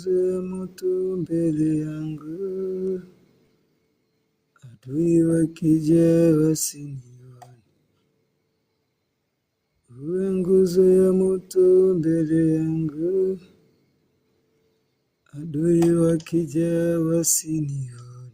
nguzo ya moto mbele yangu, adui wakija wasinione. Uwe nguzo ya moto mbele yangu, adui wakija wasinione.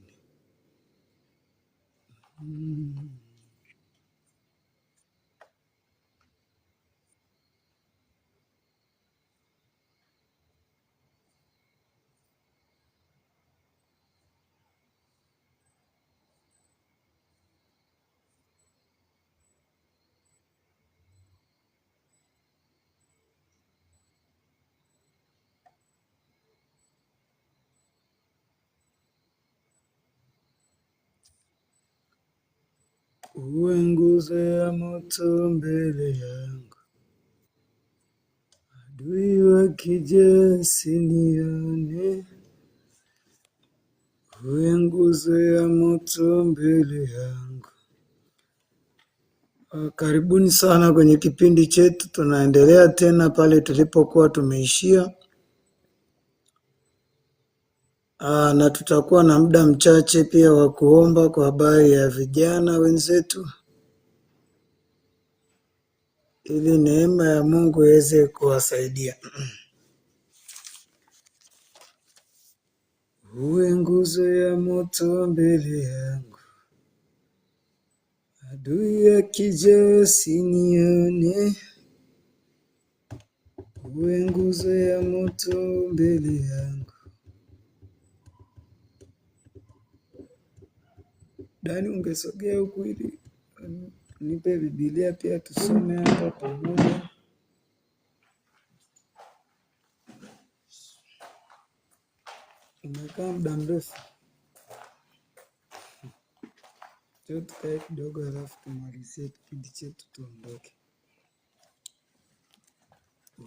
Uwe nguzo ya moto mbele yangu, adui wakija wasinione. Uwe nguzo ya moto mbele yangu. Karibuni sana kwenye kipindi chetu, tunaendelea tena pale tulipokuwa tumeishia. Na tutakuwa na muda mchache pia wa kuomba kwa habari ya vijana wenzetu, ili neema ya Mungu iweze kuwasaidia. Uwe nguzo ya moto mbele yangu, adui akija wasinione. Uwe nguzo ya moto mbele yangu. Dani, ungesogea huku ili nipe Biblia pia tusome hapa pamoja. Umekaa muda mrefu. Tukae kidogo alafu tumalizie kipindi chetu tuondoke.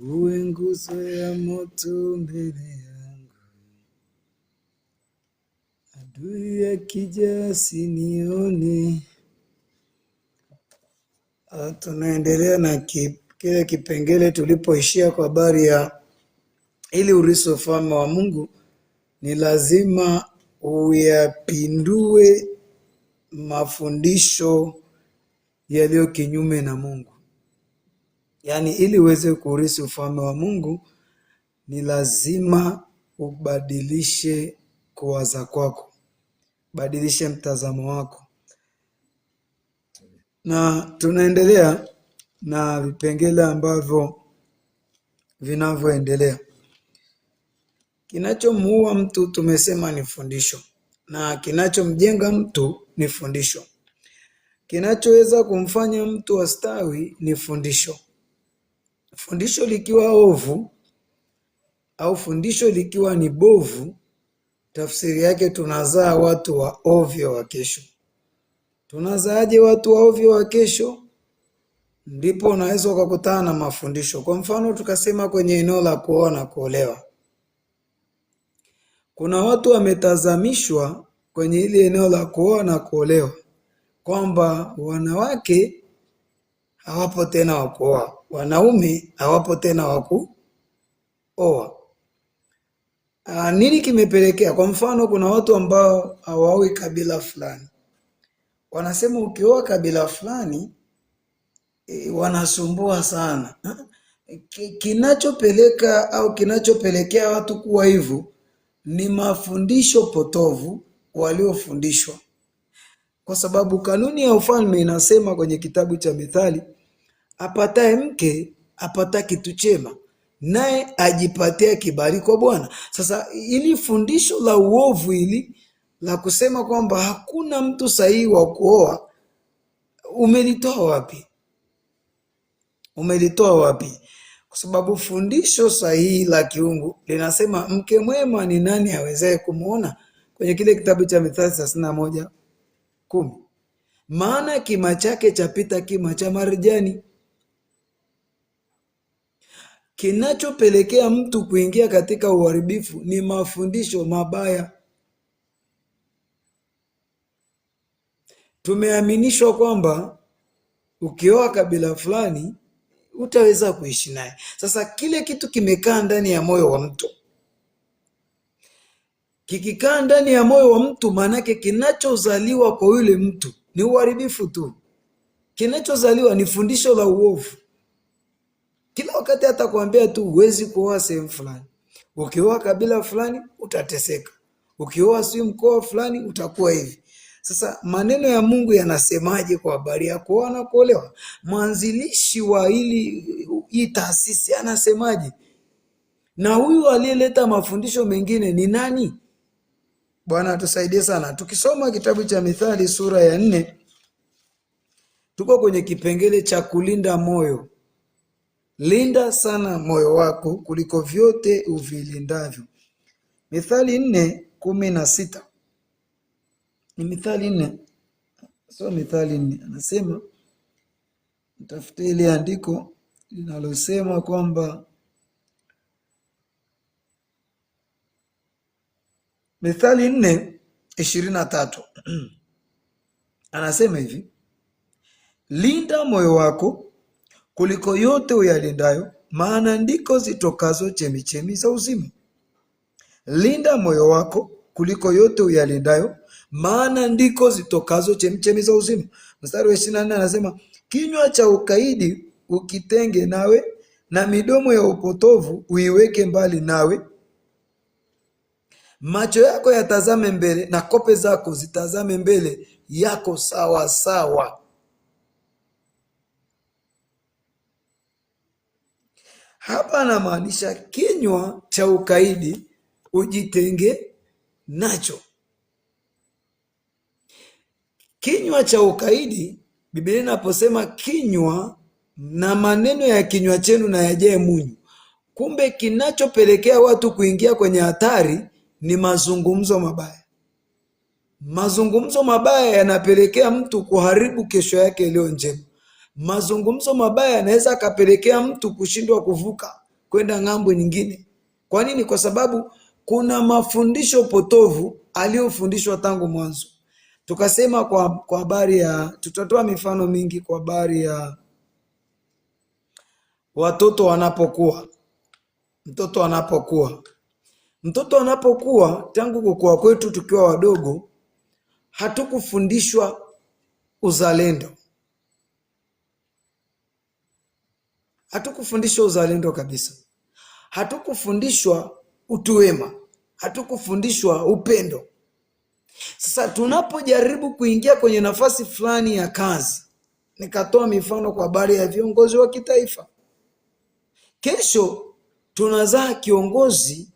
Uwe nguzo ya moto mbele yangu, adui akija asinione. Tunaendelea na kile kipengele tulipoishia kwa habari ya ili urithi ufalme wa Mungu ni lazima uyapindue mafundisho yaliyo kinyume na Mungu. Yaani ili uweze kuurithi ufalme wa Mungu ni lazima ubadilishe kuwaza kwako, badilishe mtazamo wako. Na tunaendelea na vipengele ambavyo vinavyoendelea. Kinachomuua mtu tumesema ni fundisho, na kinachomjenga mtu ni fundisho. Kinachoweza kumfanya mtu astawi ni fundisho. Fundisho likiwa ovu au fundisho likiwa ni bovu, tafsiri yake tunazaa watu wa ovyo wa kesho. Tunazaaje watu wa ovyo wa kesho? Ndipo unaweza ukakutana na mafundisho. Kwa mfano tukasema kwenye eneo la kuoa na kuolewa, kuna watu wametazamishwa kwenye ile eneo la kuoa na kuolewa kwamba wanawake hawapo tena wa kuoa, wanaume hawapo tena wa kuoa. Nini kimepelekea? Kwa mfano kuna watu ambao hawaoi kabila fulani, wanasema ukioa kabila fulani wanasumbua sana. Kinachopeleka au kinachopelekea watu kuwa hivyo ni mafundisho potovu waliofundishwa. Kwa sababu kanuni ya ufalme inasema kwenye kitabu cha Mithali, apataye mke apata kitu chema, naye ajipatia kibali kwa Bwana. Sasa ili fundisho la uovu hili la kusema kwamba hakuna mtu sahihi wa kuoa, umelitoa wapi? Umelitoa wapi? Kwa sababu fundisho sahihi la kiungu linasema mke mwema ni nani awezaye kumuona, kwenye kile kitabu cha Mithali 31:10. Maana kima chake chapita kima cha marijani. Kinachopelekea mtu kuingia katika uharibifu ni mafundisho mabaya. Tumeaminishwa kwamba ukioa kabila fulani utaweza kuishi naye. Sasa kile kitu kimekaa ndani ya moyo wa mtu. Kikikaa ndani ya moyo wa mtu, maanake kinachozaliwa kwa yule mtu ni uharibifu tu. Kinachozaliwa ni fundisho la uovu. Kila wakati hata kuambia tu huwezi kuoa sehemu fulani, ukioa kabila fulani utateseka, ukioa si mkoa fulani utakuwa hivi. Sasa maneno ya Mungu yanasemaje kwa habari ya kuoa na kuolewa? Mwanzilishi wa hii taasisi anasemaje? Na huyu aliyeleta mafundisho mengine ni nani? Bwana atusaidie sana. Tukisoma kitabu cha Mithali sura ya 4, tuko kwenye kipengele cha kulinda moyo. Linda sana moyo wako kuliko vyote uvilindavyo. Mithali 4:16. Ni Mithali 4. So Mithali 4 anasema, mtafute ile andiko linalosema kwamba Mithali 4:23 anasema hivi: linda moyo wako kuliko yote uyalindayo, maana ndiko zitokazo chemichemi za uzima. Linda moyo wako kuliko yote uyalindayo, maana ndiko zitokazo chemichemi za uzima. Mstari wa 24 anasema, kinywa cha ukaidi ukitenge nawe, na midomo ya upotovu uiweke mbali nawe. Macho yako yatazame mbele, na kope zako zitazame mbele yako sawa sawa. Hapa anamaanisha kinywa cha ukaidi ujitenge nacho. Kinywa cha ukaidi, Biblia inaposema kinywa, na maneno ya kinywa chenu na yajae munyu. Kumbe kinachopelekea watu kuingia kwenye hatari ni mazungumzo mabaya. Mazungumzo mabaya yanapelekea mtu kuharibu kesho yake iliyo njema. Mazungumzo mabaya yanaweza akapelekea mtu kushindwa kuvuka kwenda ng'ambo nyingine. Kwa nini? Kwa sababu kuna mafundisho potovu aliyofundishwa tangu mwanzo. Tukasema kwa habari ya, tutatoa mifano mingi kwa habari ya watoto wanapokuwa. Mtoto anapokuwa, tangu kukua kwetu tukiwa wadogo, hatukufundishwa uzalendo. Hatukufundishwa uzalendo kabisa. Hatukufundishwa utu wema. Hatukufundishwa upendo. Sasa tunapojaribu kuingia kwenye nafasi fulani ya kazi, nikatoa mifano kwa habari ya viongozi wa kitaifa. Kesho tunazaa kiongozi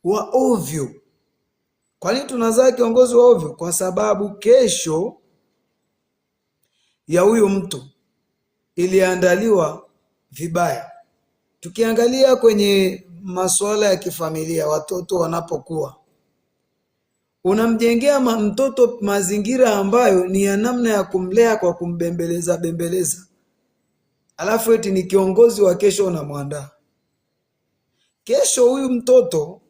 wa ovyo. Kwa nini tunazaa kiongozi wa ovyo? Kwa sababu kesho ya huyu mtu iliandaliwa vibaya. Tukiangalia kwenye masuala ya kifamilia, watoto wanapokuwa, unamjengea mtoto mazingira ambayo ni ya namna ya kumlea kwa kumbembeleza, alafu eti ni kiongozi wa kesho unamwandaa. Kesho huyu mtoto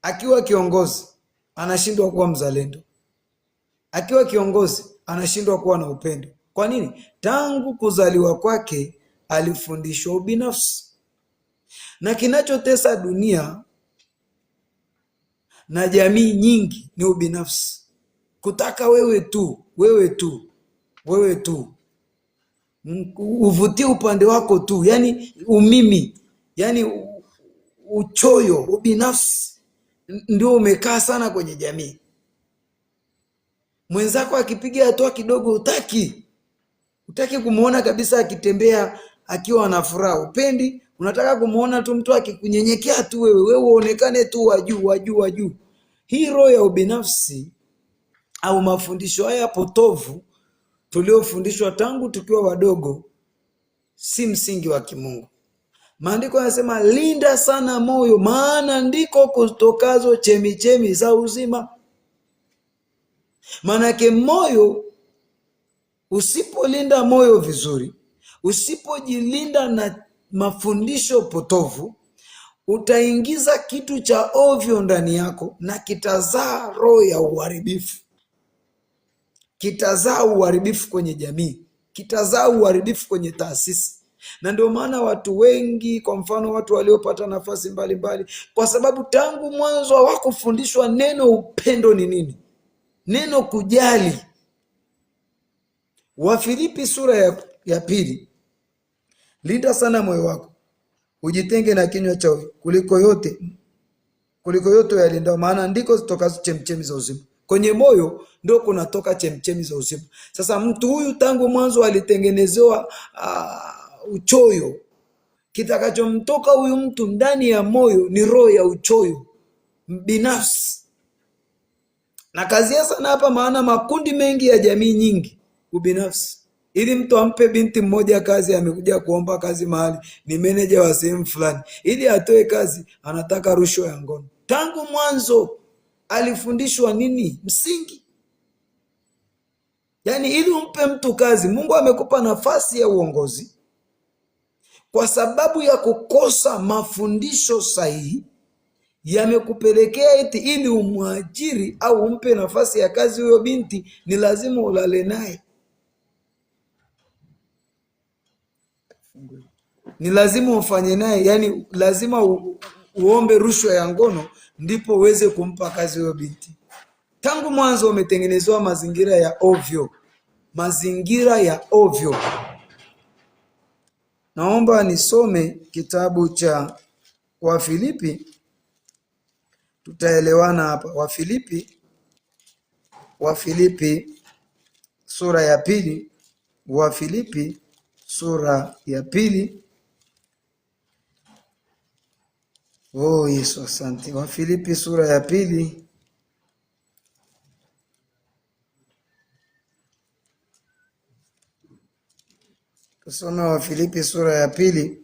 akiwa kiongozi anashindwa kuwa mzalendo, akiwa kiongozi anashindwa kuwa na upendo. Kwa nini? Tangu kuzaliwa kwake alifundishwa ubinafsi. Na kinachotesa dunia na jamii nyingi ni ubinafsi. Kutaka wewe tu, uvutie upande wako tu, yani umimi, yani uchoyo, ubinafsi ndio umekaa sana kwenye jamii. Mwenzako akipiga hatua kidogo utaki kumuona kabisa akitembea akiwa na furaha, upendi. Unataka kumuona tu mtu akikunyenyekea tu, wewe uonekane tu wa juu. Hii roho ya ubinafsi au mafundisho haya potovu tuliofundishwa tangu tukiwa wadogo si msingi wa kimungu. Maandiko yanasema linda sana moyo, maana ndiko kutokazo chemichemi za uzima. Manake moyo, usipolinda moyo vizuri, usipojilinda na mafundisho potovu, utaingiza kitu cha ovyo ndani yako na kitazaa roho ya uharibifu. Kitazaa uharibifu kwenye jamii, kitazaa uharibifu kwenye taasisi, Na ndio maana watu wengi, kwa mfano watu waliopata nafasi mbalimbali, kwa sababu tangu mwanzo hawakufundishwa neno upendo ni nini, neno kujali. Wafilipi sura ya 2, linda sana moyo wako, ujitenge na kinywa cha kuliko yote yalindao, maana ndiko zitokazo chemchemi za uzima. Kwenye moyo ndio kunatoka chemchemi za uzima. Sasa mtu huyu tangu mwanzo alitengenezewa uchoyo. Kitakachomtoka huyu mtu ndani ya moyo ni roho ya uchoyo binafsi. Na kazi sana hapa, maana makundi mengi ya jamii nyingi ubinafsi. Ili mtu ampe binti mmoja kazi, amekuja kuomba kazi mahali, ni meneja wa sehemu fulani, ili atoe kazi anataka rushwa ya ngono. Tangu mwanzo alifundishwa nini? Msingi. Yaani ili umpe mtu kazi, Mungu amekupa nafasi ya uongozi, kwa sababu ya kukosa mafundisho sahihi yamekupelekea eti ili umwajiri au umpe nafasi ya kazi huyo binti, ni lazima ulale naye, ni lazima ufanye naye, yani lazima uombe rushwa ya ngono ndipo uweze kumpa kazi huyo binti. Tangu mwanzo umetengenezewa mazingira ya ovyo, mazingira ya ovyo. Naomba nisome kitabu cha Wafilipi, tutaelewana hapa. Wafilipi sura ya 2, Wafilipi sura ya 2. Oh Yesu, asante. Wafilipi sura ya 2, tusome Wafilipi sura ya 2.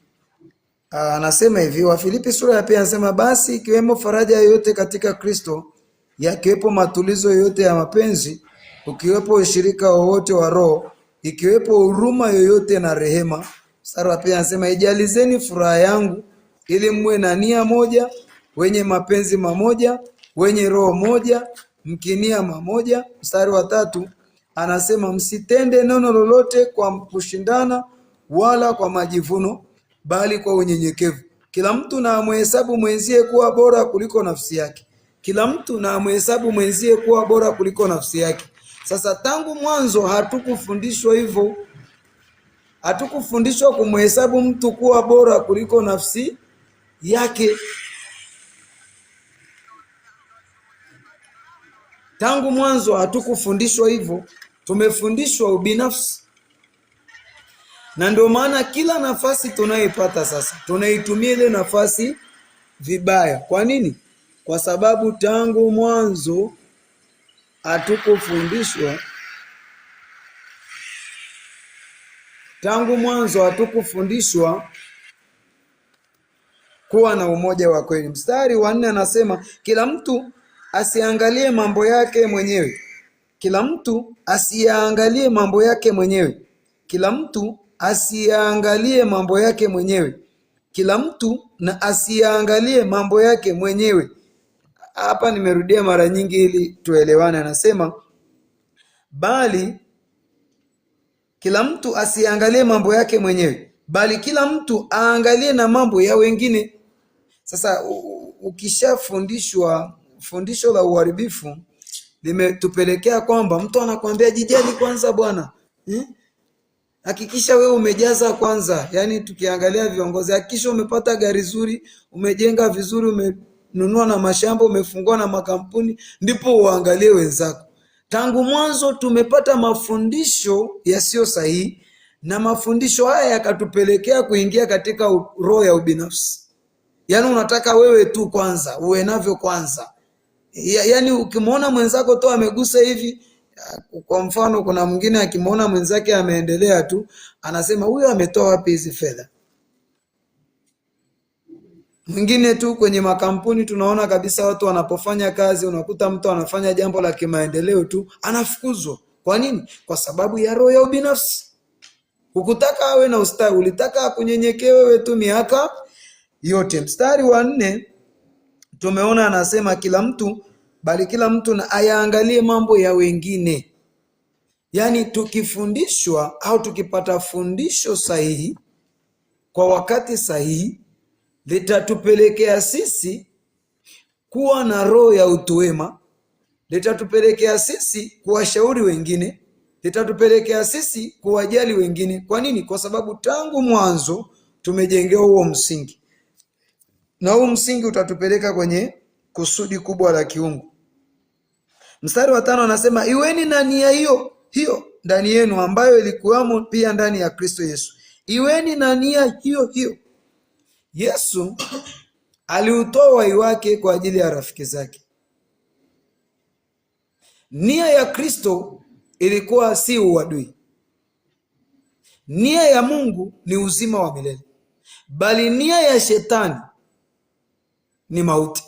Anasema hivi, Wafilipi sura ya 2 anasema, basi ikiwemo faraja yoyote katika Kristo, yakiwepo matulizo yoyote ya mapenzi, ukiwepo ushirika wowote wa Roho, ikiwepo huruma yoyote na rehema. Mstari wa 2 anasema, ijalizeni furaha yangu ili mwe na nia moja, wenye mapenzi mamoja, wenye roho moja, mkinia mamoja. Mstari wa 3 anasema, msitende neno lolote kwa kushindana wala kwa majivuno, bali kwa unyenyekevu. Kila mtu na amhesabu mwenzie kuwa bora kuliko nafsi yake. Kila mtu na amhesabu mwenzie kuwa bora kuliko nafsi yake. Sasa tangu mwanzo hatukufundishwa hivyo. Hatukufundishwa kumhesabu mtu kuwa bora kuliko nafsi yake. Tangu mwanzo hatukufundishwa hivyo. Tumefundishwa ubinafsi. Na ndio maana kila nafasi tunayoipata sasa tunaitumia ile nafasi vibaya. Kwa nini? Kwa sababu tangu mwanzo hatukufundishwa kuwa na umoja wa kweli. Mstari wa 4 anasema, kila mtu asiangalie mambo yake mwenyewe. Kila mtu asiangalie mambo yake mwenyewe. Kila mtu asiangalie mambo yake mwenyewe. Kila mtu na asiangalie mambo yake mwenyewe. Hapa nimerudia mara nyingi ili tuelewane. Anasema, bali kila mtu asiangalie mambo yake mwenyewe, bali kila mtu aangalie na mambo ya wengine. Sasa ukishafundishwa fundisho la uharibifu limetupelekea kwamba mtu anakuambia jijali kwanza bwana, hakikisha wewe umejaza kwanza. Yani tukiangalia viongozi, hakikisha umepata gari zuri, umejenga vizuri, umenunua na mashamba, umefungua na makampuni, ndipo uangalie wenzako. Tangu mwanzo tumepata mafundisho yasiyo sahihi, na mafundisho haya yakatupelekea kuingia katika roho ya ubinafsi. Yani unataka wewe tu kwanza, uwe navyo kwanza. Yani ukimwona mwenzako tu amegusa hivi, kwa mfano kuna mwingine akimwona mwenzake ameendelea tu, anasema huyo ametoa wapi hizi fedha? Mwingine tu kwenye makampuni tunaona kabisa watu wanapofanya kazi, unakuta mtu anafanya jambo la kimaendeleo tu, anafukuzwa. Kwa nini? Kwa sababu ya roho ya ubinafsi. Hukutaka awe na ustawi, ulitaka akunyenyekee wewe tu miaka yote. Mstari wa 4 tumeona anasema bali kila mtu na ayaangalie mambo ya wengine. Yani tukifundishwa au tukipata fundisho sahihi kwa wakati sahihi litatupelekea sisi kuwa na roho ya utu wema, litatupelekea sisi kuwashauri wengine, litatupelekea sisi kuwajali wengine. Kwa nini? Kwa sababu tangu mwanzo tumejengewa huo msingi, na huo msingi utatupeleka kwenye kusudi kubwa la kiungu. Mstari wa 5 anasema, iweni na nia hiyo hiyo ndani yenu ambayo ilikuwamo pia ndani ya Kristo Yesu. Iweni na nia hiyo hiyo. Yesu aliutoa uhai wake kwa ajili ya rafiki zake. Nia ya Kristo ilikuwa si uadui. Nia ya Mungu ni uzima wa milele, bali nia ya shetani ni mauti.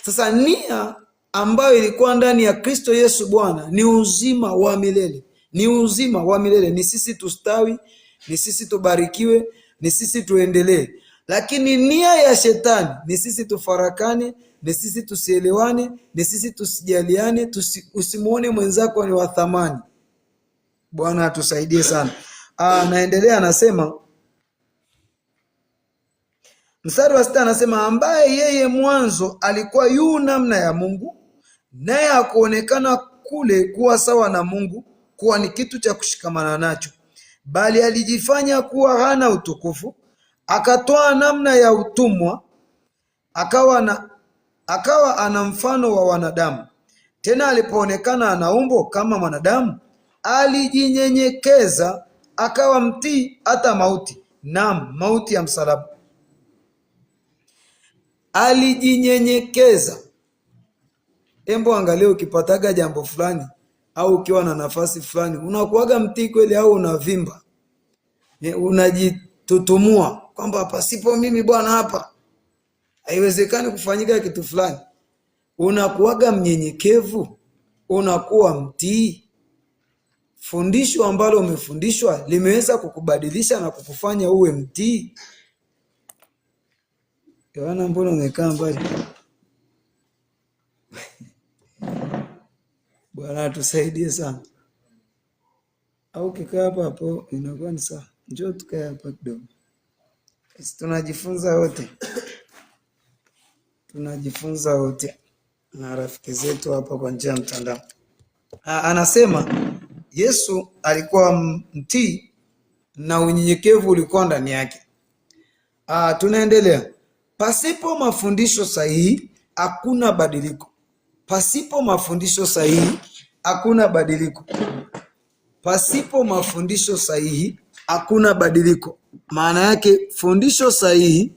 Sasa nia ambayo ilikuwa ndani ya Kristo Yesu Bwana ni uzima wa milele, ni uzima wa milele, ni sisi tustawi, ni sisi tubarikiwe, ni sisi tuendelee. Lakini nia ya shetani ni sisi tufarakane, ni sisi tusielewane, ni sisi tusijaliane, usimuone mwenzako ni wa thamani. Bwana atusaidie sana. Naendelea, anasema mstari wa 6 anasema, ambaye yeye mwanzo alikuwa yu namna ya Mungu, naye hakuonekana kule kuwa sawa na Mungu kuwa ni kitu cha kushikamana nacho, bali alijifanya kuwa hana utukufu, akatoa namna ya utumwa, akawa ana mfano wa wanadamu. Tena alipoonekana ana umbo kama mwanadamu, alijinyenyekeza akawa mtii hata mauti, naam, mauti ya msalaba. Alijinyenyekeza. Embo angalia, ukipataga jambo fulani au ukiwa na nafasi fulani, unakuaga mtii kweli au unavimba? Unajitutumua kwamba pasipo mimi Bwana hapa haiwezekani kufanyika kitu fulani. Unakuaga mnyenyekevu, unakuwa mtii. Fundisho ambalo umefundishwa limeweza kukubadilisha na kukufanya uwe mtii. Yohana, mbona umekaa mbali? Bwana tusaidie sana. Au kikaa hapa hapo inakuwa ni sawa. Njoo tukae hapa kidogo. Tunajifunza wote. Tunajifunza wote na rafiki zetu hapa kwa njia ya mtandao. Anasema Yesu alikuwa mtii na unyenyekevu ulikuwa ndani yake. Tunaendelea. Pasipo mafundisho sahihi hakuna badiliko. Pasipo mafundisho sahihi hakuna badiliko. Pasipo mafundisho sahihi hakuna badiliko. Maana yake fundisho sahihi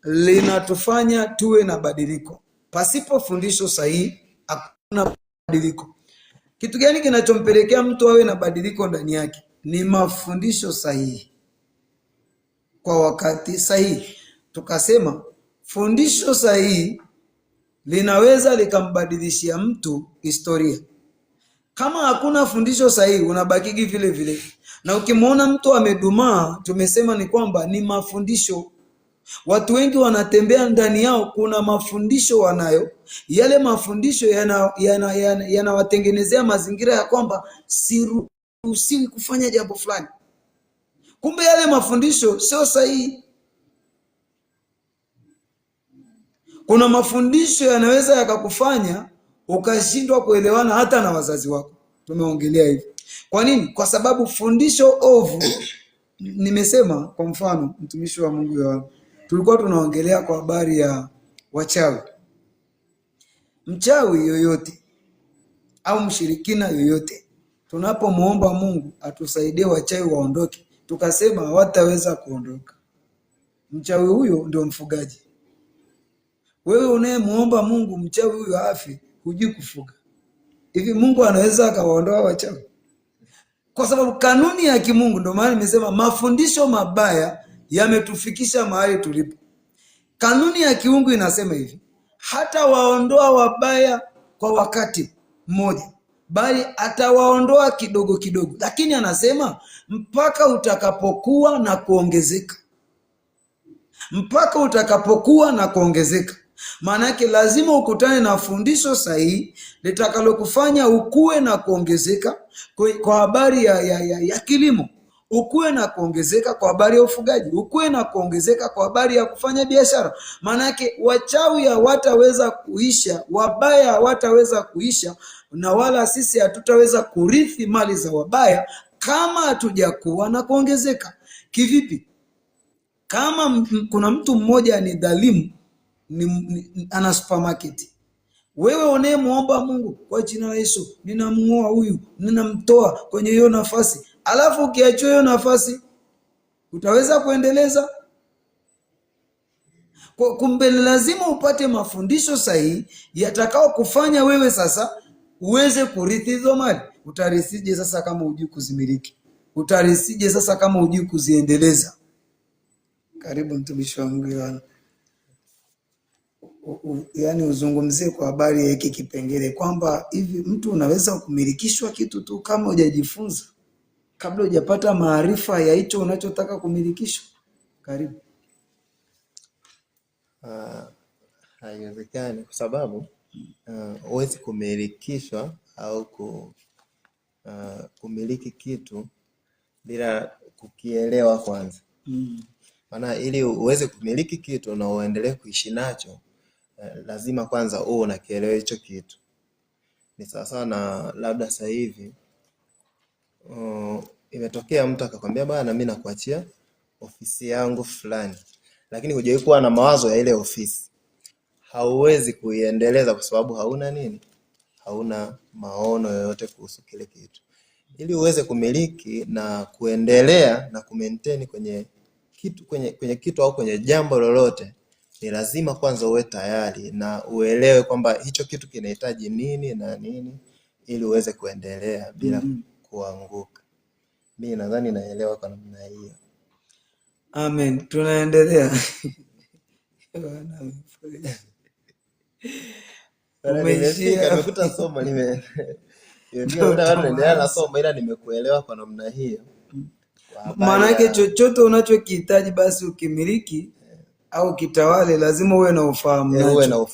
linatufanya tuwe na badiliko. Pasipo fundisho sahihi hakuna badiliko. Kitu gani kinachompelekea mtu awe na badiliko ndani yake? Ni mafundisho sahihi kwa wakati sahihi. Tukasema fundisho sahihi linaweza likambadilishia mtu historia. Kama hakuna fundisho sahihi, unabakigi vile vile. Na ukimwona mtu amedumaa, tumesema ni kwamba ni mafundisho. Watu wengi wanatembea ndani yao kuna mafundisho wanayo. Yale mafundisho yanawatengenezea mazingira ya kwamba siruhusiwi kufanya jambo fulani. Kumbe yale mafundisho sio sahihi. Kuna mafundisho yanaweza yakakufanya ukashindwa kuelewana hata na wazazi wako. Tumeongelea hivi. Kwa nini? Kwa sababu fundisho ovu. Nimesema kwa mfano mtumishi wa Mungu Yohana, tulikuwa tunaongelea kwa habari ya wachawi. Mchawi yoyote au mshirikina yoyote, tunapomuomba Mungu atusaidie wachawi waondoke, tukasema hawataweza kuondoka. Mchawi huyo ndio mfugaji. Wewe unayemuomba Mungu mchawi huyo afi, hujui kufuga. Hivi Mungu anaweza akawaondoa wachawi? Kwa sababu kanuni ya kimungu, ndio maana nimesema mafundisho mabaya yametufikisha mahali tulipo. Kanuni ya kiungu inasema hivi, hata waondoa wabaya kwa wakati mmoja, bali atawaondoa kidogo kidogo. Lakini anasema mpaka utakapokuwa na kuongezeka. Mpaka utakapokuwa na kuongezeka. Maana yake lazima ukutane na fundisho sahihi litakalokufanya ukue na kuongezeka. Kwa habari ya kilimo, ukuwe na kuongezeka kwa habari ya ufugaji, ukuwe na kuongezeka kwa habari ya kufanya biashara. Maana yake wachawi hawataweza kuisha, wabaya hawataweza kuisha, na wala sisi hatutaweza kurithi mali za wabaya kama hatujakuwa na kuongezeka. Kivipi? Kama kuna mtu mmoja ni dhalimu, ana supermarket, wewe unayemuomba Mungu kwa jina la Yesu, ninamng'oa huyu, ninamtoa kwenye hiyo nafasi, alafu ukiachia hiyo nafasi, utaweza kuendeleza? Kumbe lazima upate mafundisho sahihi yatakao kufanya wewe sasa uweze kurithi hizo mali. Utarisije sasa kama hujui kuzimiliki? Utarisije sasa kama hujui kuziendeleza? Karibu mtumishi wa Mungu Yohana. Yaani uzungumzie kwa habari ya hiki kipengele kwamba hivi mtu unaweza kumilikishwa kitu tu kama hujajifunza, kabla hujapata maarifa ya hicho unachotaka kumilikishwa. Karibu. Haiwezekani kwa sababu huwezi kumilikishwa au kumiliki kitu bila kukielewa kwanza. Maana ili uweze kumiliki kitu na uendelee kuishi nacho, lazima kwanza uwe unakielewa hicho kitu. Ni sawasawa na labda sasa hivi imetokea mtu akakwambia bwana, mimi nakuachia ofisi yangu fulani, lakini hujawahi kuwa na mawazo ya ile ofisi, hauwezi kuiendeleza kwa sababu hauna nini? Hauna maono yoyote kuhusu kile kitu. Ili uweze kumiliki na kuendelea na kumaintain kwenye kitu au kwenye jambo lolote, ni lazima kwanza uwe tayari na uelewe kwamba hicho kitu kinahitaji nini na nini, ili uweze kuendelea bila kuanguka. Mimi nadhani naelewa kwa namna hiyo. Amen. Tunaendelea. Nimekuta somo naendelea na somo, ila nimekuelewa kwa namna hiyo. Maana yake chochote unachokihitaji basi ukimiliki au kitawale, lazima uwe na ufahamu nacho.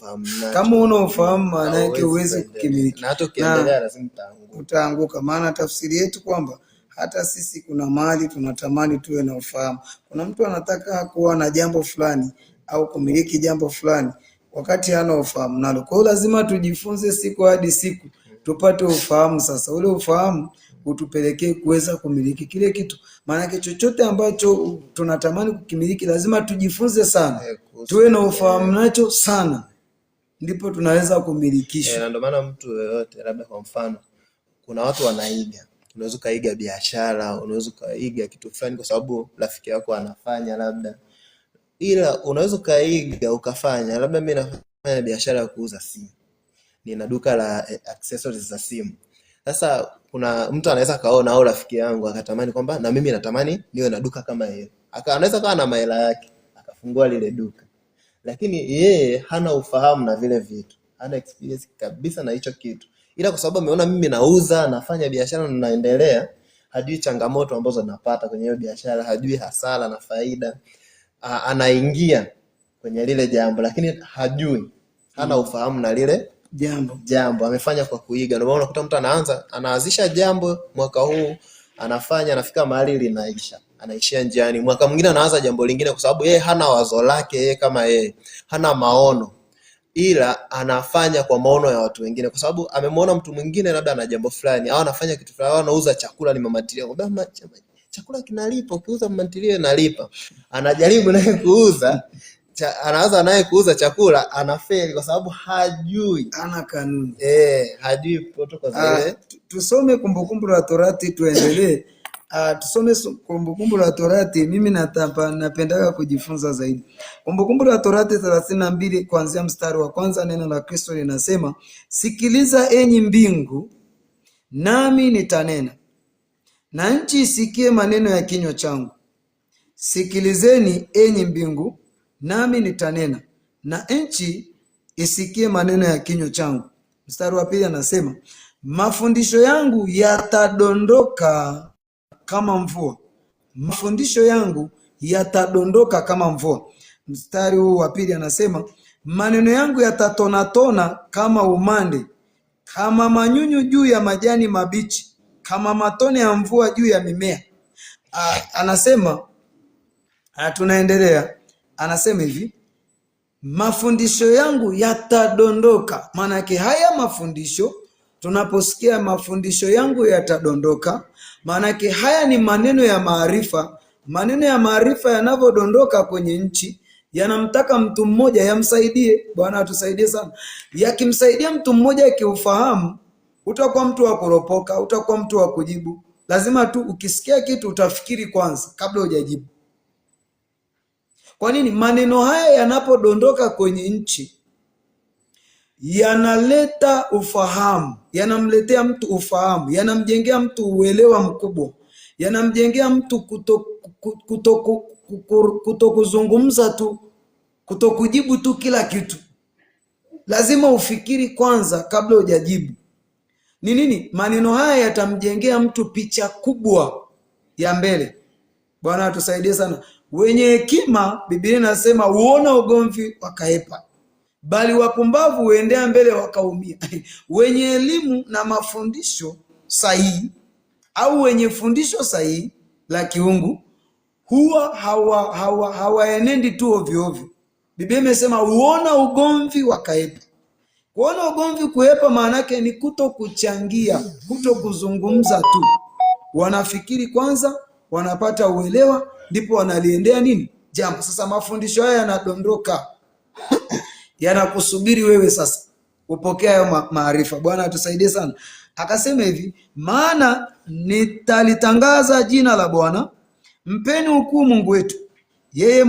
Kama una ufahamu, maana yake uweze kukimiliki. Na hata ukiendelea lazima utaanguka. Maana tafsiri yetu kwamba hata sisi kuna mahali tunatamani tuwe na ufahamu. Kuna mtu anataka kuwa na jambo fulani au kumiliki jambo fulani wakati hana ufahamu nalo. Kwa hiyo lazima tujifunze siku hadi siku tupate ufahamu. Sasa ule ufahamu utupelekee kuweza kumiliki kile kitu. Maana chochote ambacho tunatamani kukimiliki lazima tujifunze sana, tuwe na ufahamu nacho sana, ndipo tunaweza kumilikisha. Na ndio maana mtu yeyote, labda kwa mfano kuna watu wanaiga, unaweza kaiga biashara, unaweza kaiga kitu fulani kwa sababu rafiki yako anafanya labda, ila unaweza kaiga ukafanya, labda mimi nafanya biashara ya kuuza simu, nina duka la accessories za simu. Sasa kuna mtu anaweza kaona au rafiki yangu akatamani kwamba na mimi natamani niwe na duka kama hiyo. Anaweza kawa na mahela yake akafungua lile duka, lakini yeye hana ufahamu na vile vitu, hana experience kabisa na hicho kitu, ila kwa sababu ameona mimi nauza, nafanya biashara na naendelea, hajui changamoto ambazo napata kwenye hiyo biashara, hajui hasara na faida, anaingia kwenye lile jambo lakini hajui, hana ufahamu na lile jambo amefanya kwa kuiga. Ndio maana unakuta mtu anaanzisha jambo mwaka huu, anafanya, anafika mahali linaisha, anaishia njiani. Mwaka mwingine anaanza jambo lingine kwa sababu yeye hana wazo lake, yeye kama yeye hana maono, ila anafanya kwa maono ya watu wengine, kwa sababu amemwona mtu mwingine labda ana jambo fulani au anafanya kitu fulani, au anauza chakula, ni mama ntilie, chakula kinalipa, ukiuza mama ntilie inalipa. Anajaribu naye kuuza, anaanza naye kuuza chakula, anafeli kwa sababu hajui, ana kanuni, hajui protocol zile. Tusome Kumbukumbu la Torati, tuendelee. Tusome Kumbukumbu la Torati. Mimi napendaga kujifunza zaidi. Kumbukumbu la Torati 32 kuanzia mstari wa kwanza, neno la Kristo linasema, sikiliza enyi mbingu, nami nitanena, na nchi isikie maneno ya kinywa changu. Sikilizeni enyi mbingu, nami nitanena, na nchi isikie maneno ya kinywa changu. Mstari wa pili anasema, mafundisho yangu yatadondoka kama mvua. Mafundisho yangu yatadondoka kama mvua. Mstari huu wa pili anasema, maneno yangu yatatonatona kama umande, kama manyunyu juu ya majani mabichi, kama matone ya mvua juu ya mimea. Anasema tunaendelea, anasema hivi, mafundisho yangu yatadondoka. Maana yake haya mafundisho, tunaposikia mafundisho yangu yatadondoka, maana yake haya ni maneno ya maarifa. Maneno ya maarifa yanavyodondoka kwenye nchi, yanamtaka mtu mmoja yamsaidie. Bwana atusaidie sana. Yakimsaidia mtu mmoja akiufahamu, utakuwa mtu wa kuropoka, utakuwa mtu wa kujibu. Lazima tu ukisikia kitu utafikiri kwanza kabla hujajibu. Kwa nini? Maneno haya yanapodondoka kwenye nchi yanaleta ufahamu, yanamletea mtu ufahamu, yanamjengea mtu uelewa mkubwa, yanamjengea mtu kutokuzungumza tu, kutokujibu tu kila kitu. Lazima ufikiri kwanza kabla hujajibu. Ni nini? Maneno haya yatamjengea mtu picha kubwa ya mbele. Bwana atusaidie sana. Wenye hekima, Biblia inasema huona ugomvi wakaepa, bali wapumbavu huendea mbele wakaumia. Wenye elimu na mafundisho sahihi, au wenye fundisho sahihi la kiungu, huwa hawaenendi tu ovyo ovyo. Biblia imesema huona ugomvi wakaepa. Kuona ugomvi kuepa maana yake ni kuto kuchangia, kuto kuzungumza tu. Wanafikiri kwanza, wanapata uelewa, ndipo wanaliendea nini? Jambo. Sasa mafundisho haya yanadondoka, yanakusubiri wewe sasa upokea hayo maarifa. Bwana atusaidie sana. Akasema hivi, maana nitalitangaza jina la Bwana, mpeni ukuu Mungu wetu. Yeye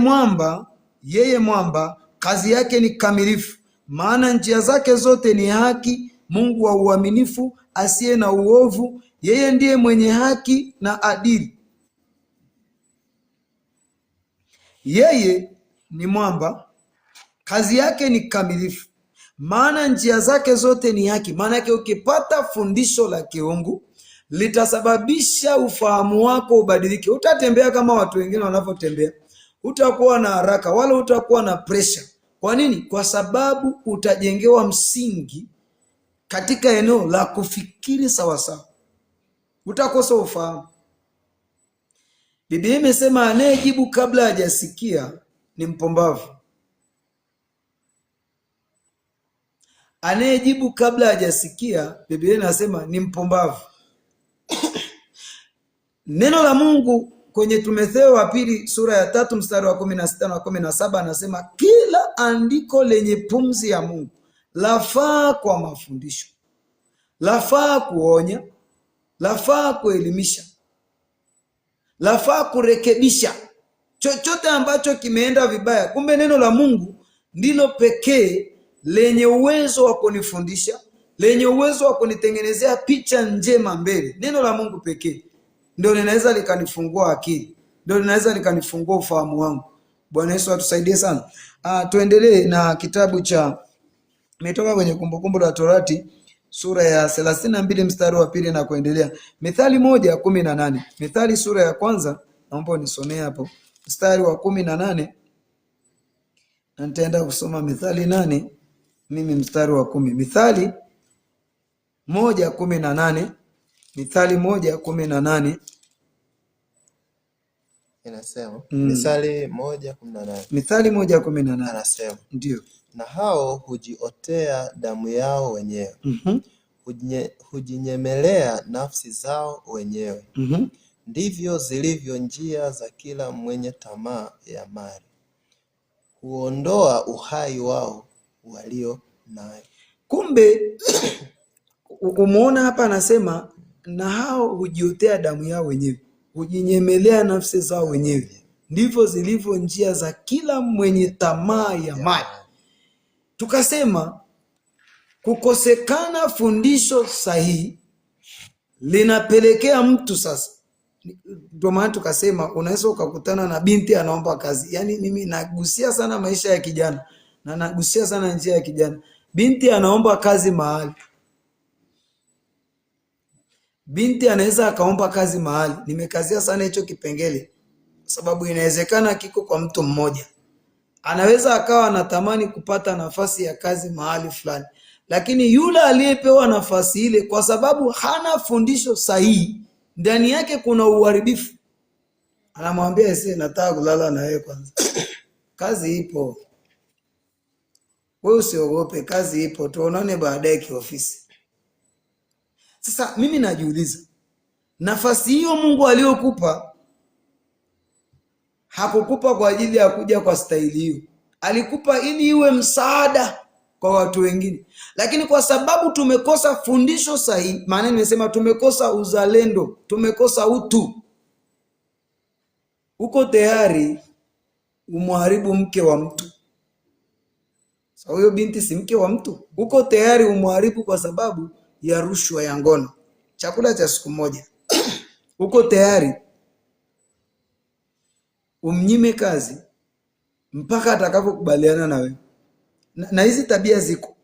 mwamba, kazi yake ni kamilifu, maana njia zake zote ni haki. Mungu wa uaminifu, asiye na uovu, yeye ndiye mwenye haki na adili. Yeye ni mwamba, kazi yake ni kamilifu, maana njia zake zote ni haki. Maana yake ukipata fundisho la kiungu litasababisha ufahamu wako ubadilike. Utatembea kama watu wengine wanavyotembea, utakuwa na haraka wala utakuwa na pressure. Kwa nini? Kwa sababu utajengewa msingi katika eneo la kufikiri sawasawa. Utakosa ufahamu. Biblia imesema anayejibu kabla hajasikia ni mpumbavu. Anayejibu kabla hajasikia, Biblia inasema ni mpumbavu. Neno la Mungu kwenye Timotheo wa pili sura ya 3 mstari wa 16 na 17 anasema kila andiko lenye pumzi ya Mungu lafaa kwa mafundisho, lafaa kuonya, lafaa kuelimisha, lafaa kurekebisha. Chochote ambacho kimeenda vibaya. Kumbe neno la Mungu ndilo pekee lenye uwezo wa kunifundisha, lenye uwezo wa kunitengenezea picha njema mbele. Neno la Mungu pekee ndio linaweza likanifungua akili, ndio linaweza likanifungua ufahamu wangu. Bwana Yesu atusaidie sana. Tuendelee na kitabu cha, imetoka kwenye Kumbukumbu la Torati sura ya 32 mstari wa 2 na kuendelea. Mithali 1:18. Mithali sura ya kwanza, naomba nisomee hapo mstari wa 18. Na nitaenda kusoma Mithali 8 mimi mstari wa 10. Mithali 1:18. Mithali 1:18 inasema, Mithali 1:18. Mithali 1:18 anasema, ndio, na hao hujiotea damu yao wenyewe, hujinyemelea nafsi zao wenyewe. Ndivyo zilivyo njia za kila mwenye tamaa ya mali, huondoa uhai wao walio nayo. Kumbe umeona hapa anasema na hao hujiotea damu yao wenyewe, hujinyemelea nafsi zao wenyewe. Ndivyo zilivyo njia za kila mwenye tamaa ya mali. Tukasema kukosekana fundisho sahihi linapelekea mtu sasa. Ndio maana tukasema unaweza ukakutana na binti anaomba kazi. Yaani mimi nagusia sana maisha ya kijana na nagusia sana njia ya kijana. Binti anaomba kazi mahali. Binti anaweza akaomba kazi mahali. Nimekazia sana hicho kipengele sababu inawezekana kiko kwa mtu mmoja. Anaweza akawa anatamani kupata nafasi ya kazi mahali fulani, lakini yule aliyepewa nafasi ile, kwa sababu hana fundisho sahihi, ndani yake kuna uharibifu. Anamwambia ese, nataka kulala na wewe kwanza. Kazi ipo. Wewe usiogope, kazi ipo. Tuonane baadaye kiofisi. Sasa mimi najiuliza, nafasi hiyo Mungu aliyokupa hakukupa kwa ajili ya kuja kwa staili hiyo. Alikupa ili iwe msaada kwa watu wengine. Lakini kwa sababu tumekosa fundisho sahihi, maana nimesema tumekosa uzalendo, tumekosa utu. Uko tayari umharibu mke wa mtu. Sasa huyo binti si mke wa mtu. Uko tayari umharibu kwa sababu ya rushwa ya ngono, chakula cha siku moja. Uko tayari umnyime kazi mpaka atakapokubaliana na wewe. Na hizi tabia ziko.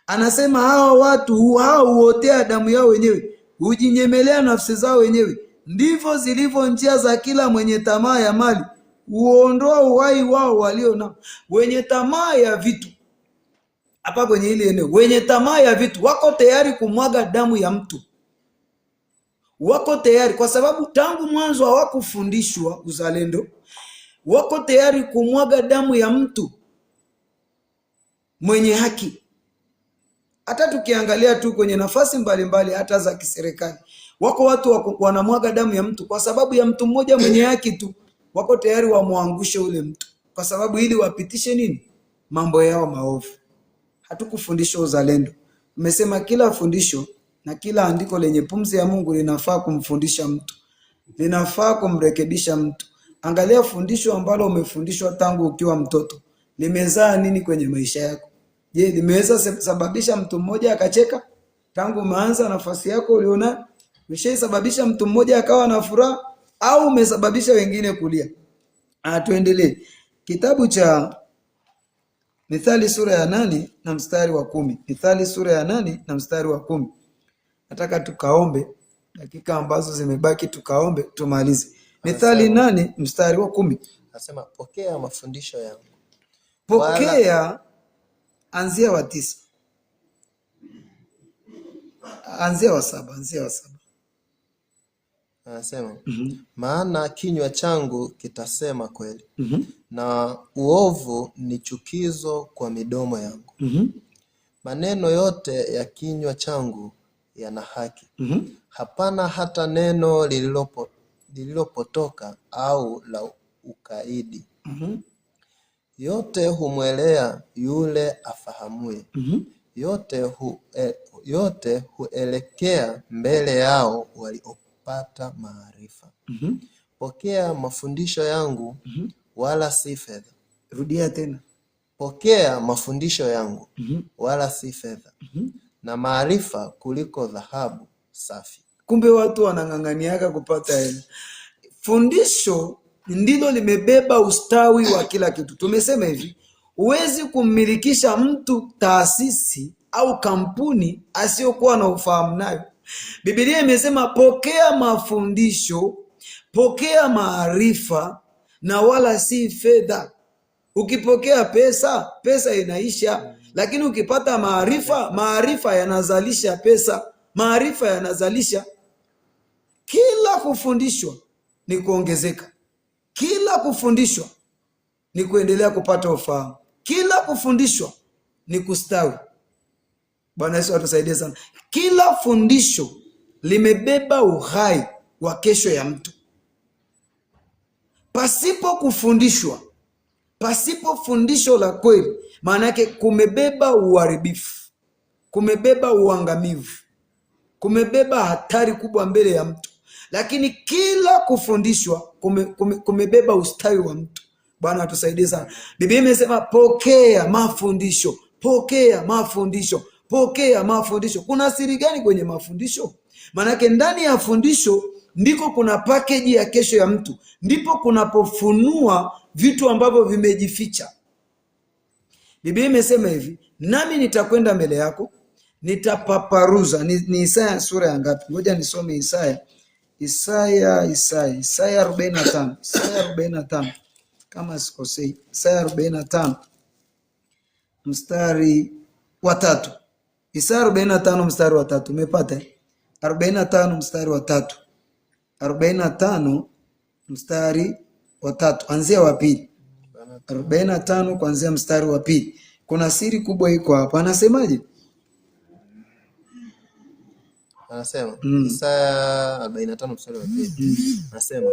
Anasema hawa watu hao huotea damu yao wenyewe, hujinyemelea nafsi zao wenyewe. Ndivyo zilivyo njia za kila mwenye tamaa ya mali, huondoa uhai wao walio nao. Wenye tamaa ya vitu, hapa kwenye hili eneo, wenye tamaa ya vitu wako tayari kumwaga damu ya mtu. Wako tayari kwa sababu tangu mwanzo hawakufundishwa uzalendo. Wako tayari kumwaga damu ya mtu mwenye haki. Hata tukiangalia tu kwenye nafasi mbalimbali hata za kiserikali, wako watu wanamwaga damu ya mtu kwa sababu ya mtu mmoja mwenye haki tu. Wako tayari wamwangushe ule mtu kwa sababu ili wapitishe nini? Mambo yao maovu. Hatukufundishwa uzalendo. Umesema kila fundisho na kila andiko lenye pumzi ya Mungu linafaa kumfundisha mtu, linafaa kumrekebisha mtu. Angalia fundisho ambalo umefundishwa tangu ukiwa mtoto, limezaa nini kwenye maisha yako? Je, limeweza sababisha mtu mmoja akacheka tangu umeanza nafasi yako uliona? Umeshaisababisha mtu mmoja akawa na furaha, au umesababisha wengine kulia? Tuendelee. Kitabu cha Mithali sura ya 8 na mstari wa 10. Mithali sura ya 8 na mstari wa 10. Nataka tukaombe dakika ambazo zimebaki, tukaombe tumalize. Mithali 8 mstari wa 10. Nasema pokea mafundisho yangu. Pokea, anzia wa 9. Anzia wa 7. Anasema maana kinywa changu kitasema kweli, na uovu ni chukizo kwa midomo yangu. Maneno yote ya kinywa changu yana haki. Hapana hata neno lililopotoka au la ukaidi. Yote humwelea yule afahamuye. Yote huelekea mbele yao waliopata maarifa. Pokea mafundisho yangu, wala si fedha. Rudia tena. Pokea mafundisho yangu, wala si fedha, na maarifa kuliko dhahabu safi. Kumbe watu wanang'ang'aniaka kupata hela. Fundisho ndilo limebeba ustawi wa kila kitu. Tumesema hivi, huwezi kummilikisha mtu taasisi au kampuni asiyokuwa na ufahamu nayo. Biblia imesema pokea mafundisho, pokea maarifa, na wala si fedha. Ukipokea pesa, pesa inaisha. Lakini ukipata maarifa, maarifa yanazalisha pesa. Maarifa yanazalisha. Kila kufundishwa ni kuongezeka. Kila kufundishwa ni kuendelea kupata ufahamu. Kila kufundishwa ni kustawi. Bwana Yesu atusaidie sana. Kila fundisho limebeba uhai wa kesho ya mtu. Pasipo kufundishwa, pasipo fundisho la kweli, maana yake kumebeba uharibifu, kumebeba uangamivu, kumebeba hatari kubwa mbele ya mtu. Lakini kila kufundishwa kumebeba ustawi wa mtu. Bwana atusaidie sana. Biblia imesema pokea mafundisho, pokea mafundisho, pokea mafundisho. Kuna siri gani kwenye mafundisho? Maanake ndani ya fundisho ndiko kuna package ya kesho ya mtu, ndipo kunapofunua vitu ambavyo vimejificha. Biblia imesema hivi, nami nitakwenda mbele yako, nitapaparuza. Ni Isaya sura ya ngapi? Ngoja nisome Isaya 45. Isaya 45 kama sikosei. Isaya 45 mstari wa 3. Isaya 45 mstari wa 3. Umepata? 45 mstari wa 3. 45 mstari wa 3, anzia wa pili. 45 kuanzia mstari wa pili. Kuna siri kubwa iko hapa. Anasemaje? Anasema Isaya 45 mstari wa pili. Anasema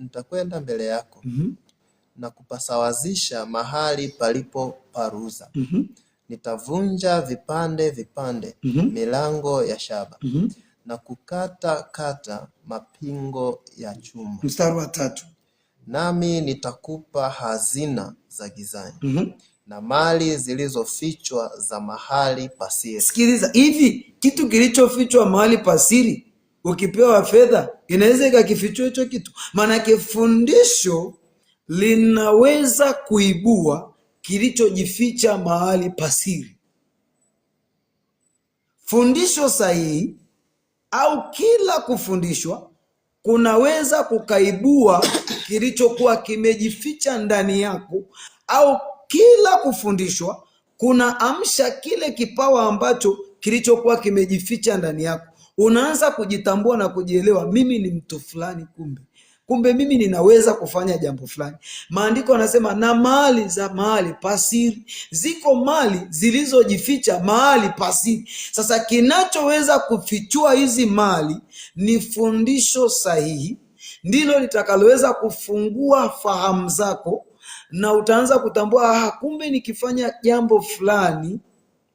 nitakwenda mbele yako na kupasawazisha mahali palipo paruza. Nitavunja vipande vipande milango ya shaba na kukata kata mapingo ya chuma. Mstari wa 3. Nami nitakupa hazina za gizani na mali zilizofichwa za mahali pasiri. Sikiliza, hivi kitu kilichofichwa mahali pasiri, ukipewa fedha inaweza ikakifichua hicho kitu? Maanake fundisho linaweza kuibua kilichojificha mahali pasiri. Fundisho sahihi au kila kufundishwa kunaweza kukaibua kilichokuwa kimejificha ndani yako, au kila kufundishwa kunaamsha kile kipawa ambacho kilichokuwa kimejificha ndani yako. Unaanza kujitambua na kujielewa, mimi ni mtu fulani, kumbe mimi ninaweza kufanya jambo fulani. Maandiko yanasema na mali za mahali pasiri. Ziko mali zilizojificha mahali pasiri. Sasa kinachoweza kufichua hizi mali ni fundisho sahihi, ndilo litakaloweza kufungua fahamu zako, na utaanza kutambua, kumbe nikifanya jambo fulani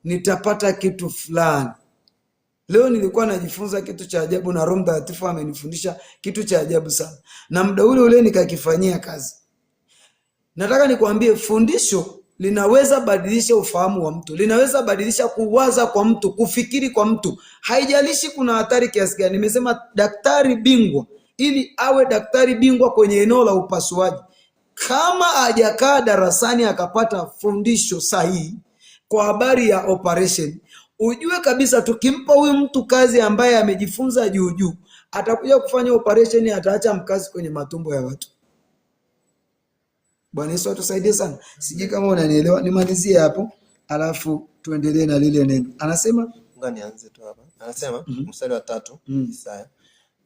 nitapata kitu fulani. Leo nilikuwa najifunza kitu cha ajabu na Roho Mtakatifu amenifundisha kitu cha ajabu sana, na muda ule nikakifanyia kazi. Nataka nikwambie, fundisho linaweza badilisha ufahamu wa mtu, linaweza badilisha kuwaza kwa mtu, kufikiri kwa mtu. Haijalishi kuna hatari kiasi gani. Nimesema daktari bingwa, ili awe daktari bingwa kwenye eneo la upasuaji, kama hajakaa darasani akapata fundisho sahihi kwa habari ya operation, ujue kabisa tukimpa huyu mtu kazi ambaye amejifunza juu, atakuja kufanya operation, ataacha mkazi kwenye matumbo ya watu. Bwana Yesu atusaidie sana. Sijui kama unanielewa. Nimalizie hapo alafu tuendelee na lile neno. Anasema, nianze tu hapa. Anasema mstari wa 3 Isaya.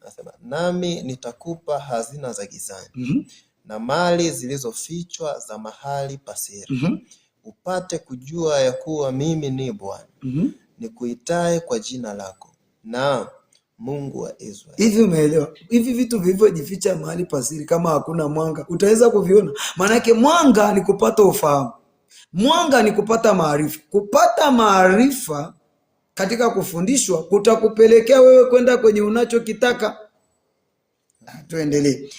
Anasema nami nitakupa hazina za gizani na mali zilizofichwa za mahali pasiri. Upate kujua ya kuwa mimi ni Bwana nikuitaye kwa jina lako, na Mungu wa Israeli. Hivi umeelewa? Hivi vitu vilivyojificha mahali pasiri, kama hakuna mwanga utaweza kuviona? Maanake mwanga ni kupata ufahamu, mwanga ni kupata maarifa. Kupata maarifa katika kufundishwa kutakupelekea wewe kwenda kwenye unachokitaka. Tuendelee.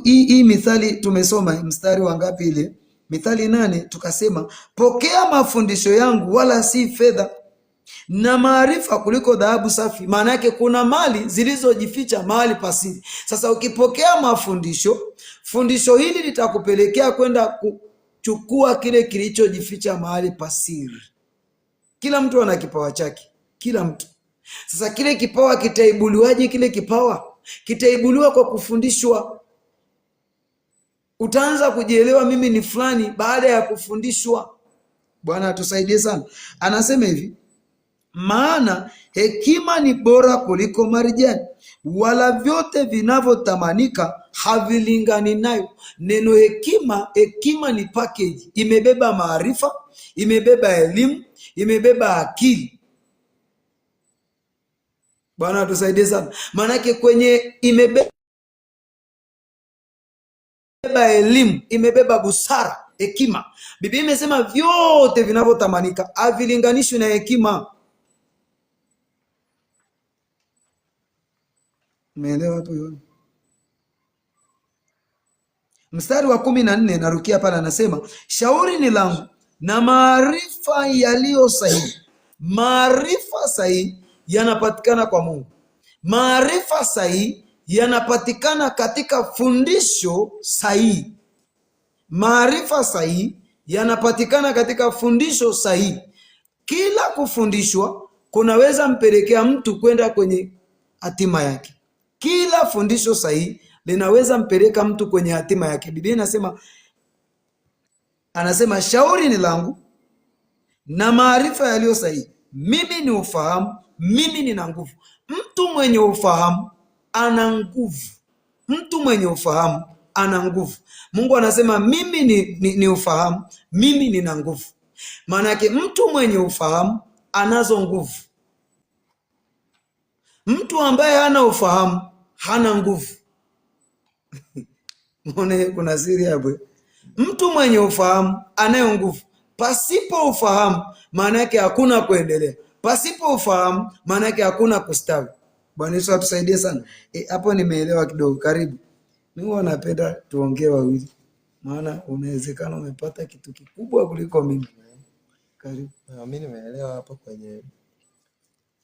Hii Mithali tumesoma mstari wa ngapi ile? Mithali 8, tukasema pokea mafundisho yangu wala si fedha, na maarifa kuliko dhahabu safi. Maana yake kuna mali zilizojificha mahali pasiri. Sasa ukipokea mafundisho, fundisho hili litakupelekea kwenda kuchukua kile kilichojificha mahali pasiri. Kila mtu ana kipawa chake, kila mtu. Sasa kile kipawa kitaibuliwaje? Kile kipawa kitaibuliwa kwa kufundishwa. Utaanza kujielewa, mimi ni fulani, baada ya kufundishwa. Bwana atusaidie sana. Anasema hivi, maana hekima ni bora kuliko marijani, wala vyote vinavyotamanika havilingani nayo. Neno hekima ni package, imebeba maarifa, imebeba elimu, imebeba akili. Bwana atusaidie sana. Maanake kwenye imebeba elimu, imebeba busara, hekima. Biblia imesema vyote vinavyotamanika havilinganishwi na hekima. Umeelewa hapo? Mstari wa 14 narukia pale, anasema shauri ni langu na maarifa yaliyo sahihi. Maarifa sahihi yanapatikana kwa Mungu. Maarifa sahihi yanapatikana katika fundisho sahihi. Maarifa sahihi yanapatikana katika fundisho sahihi. Kila kufundishwa kunaweza mpelekea mtu kwenda kwenye hatima yake. Kila fundisho sahihi linaweza mpeleka mtu kwenye hatima yake. Biblia anasema shauri ni langu na maarifa yaliyo sahihi. Mimi ni ufahamu, mimi nina nguvu. Mtu mwenye ufahamu ana nguvu. Mtu mwenye ufahamu ana nguvu. Mungu anasema mimi ni ufahamu, mimi nina nguvu. Maana yake mtu mwenye ufahamu anazo nguvu. Mtu ambaye hana ufahamu hana nguvu. Mbona kuna siri hapo? Mtu mwenye ufahamu anayo nguvu. Pasipo ufahamu maana yake hakuna kuendelea. Pasipo ufahamu maana yake hakuna kustawi. Bwana Yesu atusaidie sana. Hapo nimeelewa kidogo. Karibu. Mimi huwa napenda tuongee wawili. Maana unawezekana umepata kitu kikubwa kuliko mimi. Karibu. Mimi nimeelewa hapo kwenye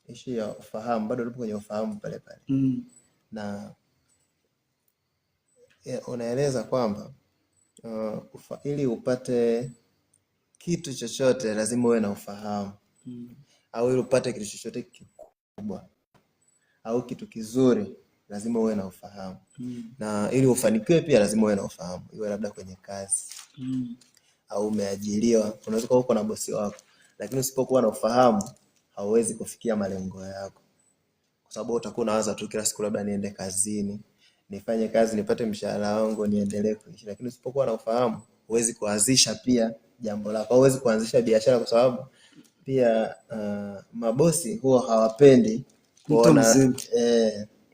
issue ya ufahamu, bado tupo kwenye ufahamu pale pale. Na unaeleza kwamba ili upate kitu chochote lazima uwe na ufahamu. Au ili upate kitu chochote kikubwa au kitu kizuri lazima uwe na ufahamu. Na ili ufanikiwe pia lazima uwe na ufahamu. Iwe labda kwenye kazi au umeajiriwa, unaweza kuwa uko na bosi wako, lakini usipokuwa na ufahamu hauwezi kufikia malengo yako. Kwa sababu utakuwa unawaza tu kila siku labda niende kazini, nifanye kazi nipate mshahara wangu niendelee kuishi, lakini usipokuwa na ufahamu huwezi kuanzisha pia jambo lako, huwezi kuanzisha biashara, kwa sababu pia mabosi huwa hawapendi kuona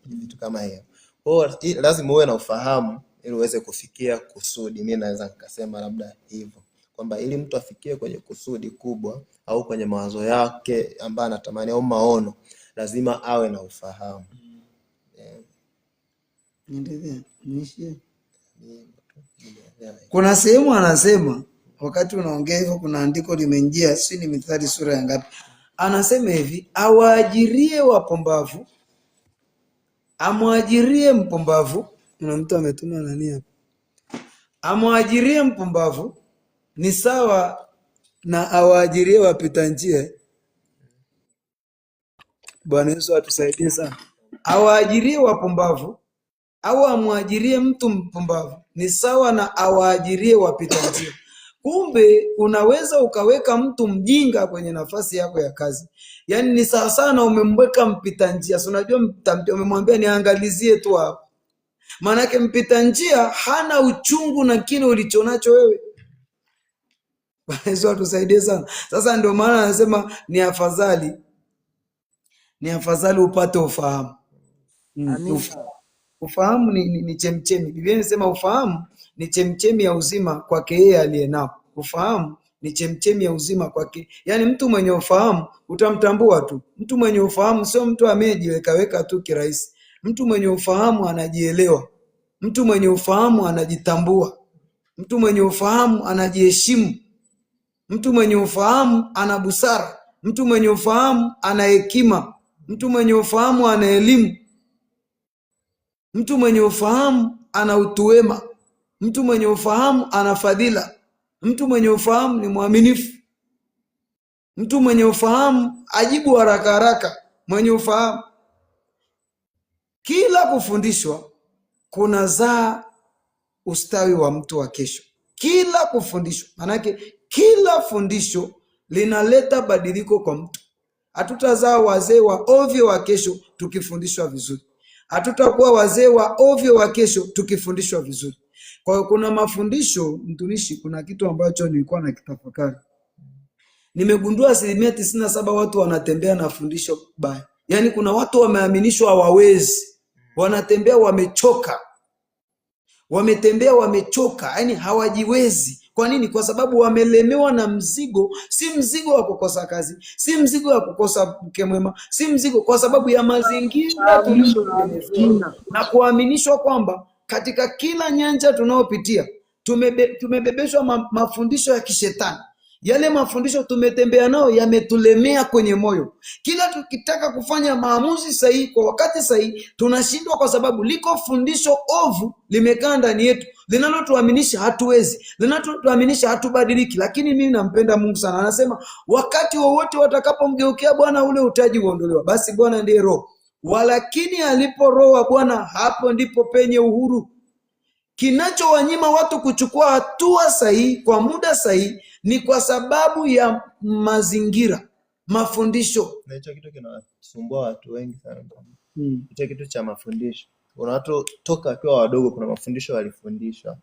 vitu kama hiyo. Kwa hiyo lazima uwe na ufahamu ili uweze kufikia kusudi. Mimi naweza nikasema labda hivyo, kwamba ili mtu afikie kwenye kusudi kubwa au kwenye mawazo yake ambayo anatamani au maono, lazima awe na ufahamu. Kuna sehemu anasema, wakati unaongea hivyo kuna andiko limeingia, si ni Mithali sura ya ngapi? Anasema hivi, awaajirie wapumbavu, amwajirie mpumbavu. Kuna mtu ametuma nani hapa? Amwajirie mpumbavu ni sawa na awaajirie wapita njia. Bwana Yesu atusaidie sana. Awaajirie wapumbavu au amwajirie mtu mpumbavu ni sawa na awaajirie wapita njia. Kumbe unaweza ukaweka mtu mjinga kwenye nafasi yako ya kazi. Yaani ni sawa sana umemweka mpita njia. Si unajua umemwambia niangalizie tu hapo. Maana yake mpita njia hana uchungu na kile ulichonacho wewe. Bwana Yesu atusaidie sana. Sasa ndio maana anasema ni afadhali upate ufahamu. Ufahamu ni chemchemi. Biblia inasema ufahamu ni chemchemi ya uzima kwake yeye aliye nao. Ufahamu ni chemchemi ya uzima kwake. Yaani mtu mwenye ufahamu utamtambua tu. Mtu mwenye ufahamu sio mtu amejiweka tu kirahisi. Mtu mwenye ufahamu anajielewa. Mtu mwenye ufahamu anajitambua. Mtu mwenye ufahamu anajiheshimu. Mtu mwenye ufahamu ana busara. Mtu mwenye ufahamu ana hekima. Mtu mwenye ufahamu ana elimu. Mtu mwenye ufahamu ana utu wema. Mtu mwenye ufahamu ana fadhila. Mtu mwenye ufahamu ni mwaminifu. Mtu mwenye ufahamu ajibu haraka haraka. Mwenye ufahamu. Kila kufundishwa kunazaa ustawi wa mtu wa kesho. Kila kufundishwa, manake kila fundisho linaleta badiliko kwa mtu. Hatutazaa wazee wa ovyo wa kesho tukifundishwa vizuri. Hatutakuwa wazee wa ovyo wa kesho tukifundishwa vizuri. Kwa hiyo kuna mafundisho, mtumishi, kuna kitu ambacho nilikuwa nakitafakari. Nimegundua 97% watu wanatembea na fundisho baya. Yaani kuna watu wameaminishwa hawawezi. Wanatembea wamechoka. Wametembea wamechoka, yaani hawajiwezi. Kwa nini? Kwa sababu wamelemewa na mzigo, si mzigo wa kukosa kazi, si mzigo wa kukosa mke mwema, si mzigo, kwa sababu ya mazingira tuliyoelemewa na kuaminishwa kwamba katika kila nyanja tunayopitia tumebebeshwa mafundisho ya kishetani. Yale mafundisho tumetembea nao yametulemea kwenye moyo. Kila tukitaka kufanya maamuzi sahihi kwa wakati sahihi tunashindwa, kwa sababu liko fundisho ovu limekaa ndani yetu linalotuaminisha hatuwezi, linalotuaminisha hatubadiliki. Lakini mimi nampenda Mungu sana. Anasema wakati wowote watakapomgeukia Bwana ule utaji uondolewa. Basi Bwana ndiye Roho. Walakini alipo Roho wa Bwana hapo ndipo penye uhuru. Kinachowanyima watu kuchukua hatua sahihi kwa muda sahihi ni kwa sababu ya mazingira, mafundisho. Na hicho kitu kinasumbua watu wengi sana. Hicho kitu cha mafundisho. Kuna watu toka wakiwa wadogo, kuna mafundisho walifundishwa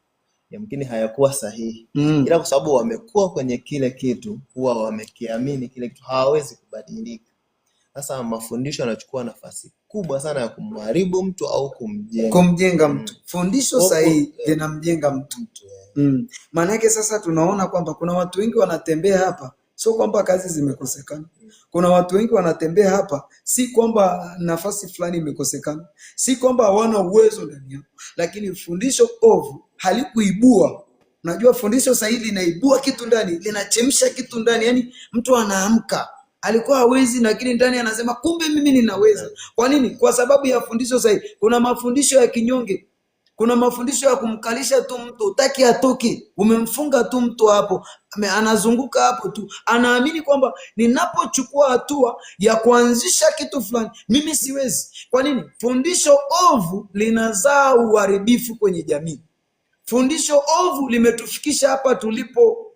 yamkini hayakuwa sahihi, ila kwa sababu wamekuwa kwenye kile kitu, huwa wamekiamini kile kitu, hawawezi kubadilika. Sasa mafundisho yanachukua nafasi kubwa sana ya kumharibu mtu au kumjenga mtu. Fundisho sahihi linamjenga mtu. Maana yake sasa tunaona kwamba kuna watu wengi wanatembea hapa, sio kwamba kazi zimekosekana. Kuna watu wengi wanatembea hapa, si kwamba nafasi fulani imekosekana, si kwamba hawana uwezo ndani yao, lakini fundisho ovu halikuibua. Unajua fundisho sahihi linaibua kitu ndani, linachemsha kitu ndani, yani mtu anaamka alikuwa hawezi, lakini ndani anasema kumbe mimi ninaweza. Kwa nini? Kwa sababu ya fundisho sahihi. Kuna mafundisho ya kinyonge, kuna mafundisho ya kumkalisha tu mtu, utaki atoke, umemfunga tu mtu hapo, anazunguka hapo tu, anaamini kwamba ninapochukua hatua ya kuanzisha kitu fulani mimi siwezi. Kwa nini? Fundisho ovu linazaa uharibifu kwenye jamii. Fundisho ovu limetufikisha hapa tulipo.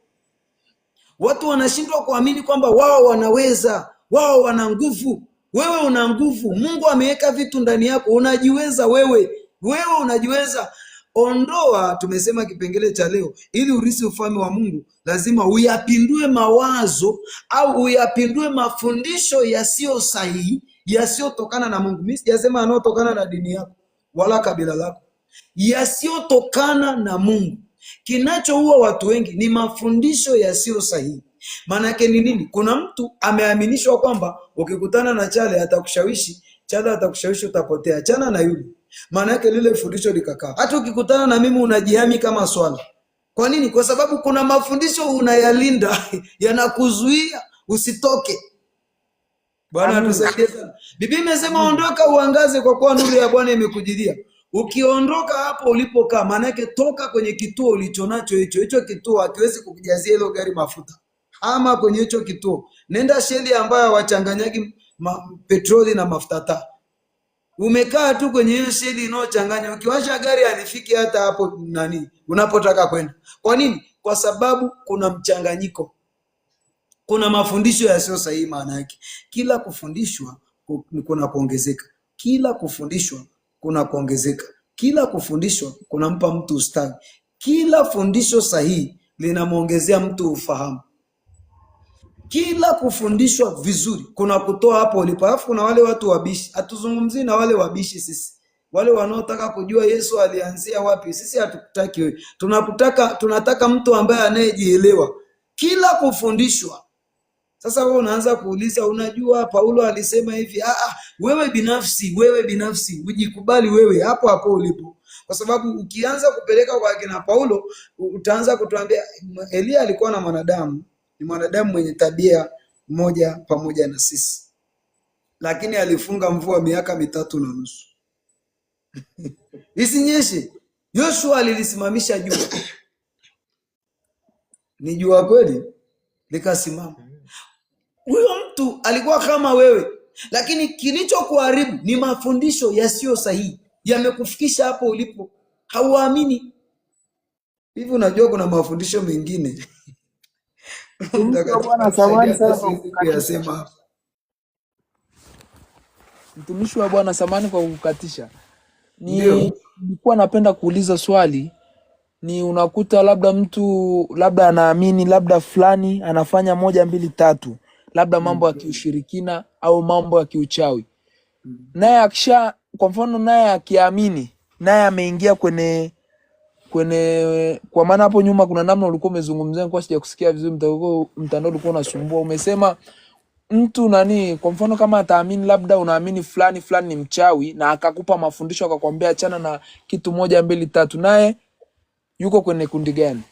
Watu wanashindwa kuamini kwamba wao wanaweza, wao wana nguvu. Wewe una nguvu, Mungu ameweka vitu ndani yako, unajiweza wewe unajiweza. Ondoa, tumesema kipengele cha leo, ili urisi ufalme wa Mungu lazima uyapindue mawazo au uyapindue mafundisho yasiyo sahihi, yasiyotokana na Mungu. Mimi sijasema yanayotokana na dini yako wala kabila lako, yasiyotokana na Mungu. Kinachoua watu wengi ni mafundisho yasiyo sahihi. Maana yake ni nini? Kuna mtu ameaminishwa kwamba ukikutana na Chale atakushawishi, Chale atakushawishi utapotea, achana na yule. Maana yake lile fundisho likakaa. Hata ukikutana na mimi unajihami kama swala. Kwa nini? Kwa sababu kuna mafundisho unayalinda yanakuzuia usitoke. Bwana atusaidie sana. Biblia imesema ondoka uangaze kwa kuwa nuru ya Bwana imekujilia. Ukiondoka hapo ulipokaa, maana yake toka kwenye kituo ulichonacho hicho kituo hakiwezi kukujazia hilo gari mafuta. Ama kwenye hicho kituo nenda sheli ambayo wachanganyagi petroli na mafuta taa. Umekaa tu kwenye hiyo sheli inayochanganya, ukiwasha gari halifiki hata hapo unapotaka kwenda. Kwa nini? Kwa sababu kuna mchanganyiko, kuna mafundisho yasiyo sahihi. Maana yake kila kufundishwa kuna kuongezeka, kila kufundishwa kuna kuongezeka, kila kufundishwa kunampa mtu ustawi, kila fundisho sahihi linamwongezea mtu ufahamu, kila kufundishwa vizuri kuna kutoa hapo ulipo. Alafu kuna wale watu wabishi, hatuzungumzii na wale wabishi sisi, wale wanaotaka kujua Yesu alianzia wapi. Sisi hatukutaki wewe, tunataka mtu ambaye anayejielewa kila kufundishwa. Sasa wewe unaanza kuuliza, unajua Paulo alisema hivi. Wewe binafsi ujikubali wewe hapo hapo ulipo, kwa sababu ukianza kupeleka kwa kina Paulo utaanza kutuambia Elia alikuwa na mwanadamu, ni mwanadamu mwenye tabia moja pamoja na sisi, lakini alifunga mvua miaka 3.5 isinyeshe. Yoshua alilisimamisha jua, ni jua kweli, likasimama. Huyo mtu alikuwa kama wewe, lakini kilichokuharibu ni mafundisho yasiyo sahihi, yamekufikisha hapo ulipo, hauamini. Hivi unajua kuna mafundisho mengine Mtumishi wa Bwana, samani kwa kukatisha. Nilikuwa napenda kuuliza swali. Ni unakuta labda mtu labda anaamini labda fulani anafanya 1 2 3, labda mambo ya kiushirikina au mambo ya kiuchawi. Naye kwa mfano naye akiamini, naye ameingia kwenye kwa maana hapo nyuma kuna namna ulikuwa umezungumzia, kwa sija kusikia vizuri, mtandao ulikuwa unasumbua. Umesema mtu kwa mfano kama ataamini labda unaamini fulani ni mchawi na akakupa mafundisho akakwambia achana na kitu 1 2 3, naye yuko kwenye kundi gani?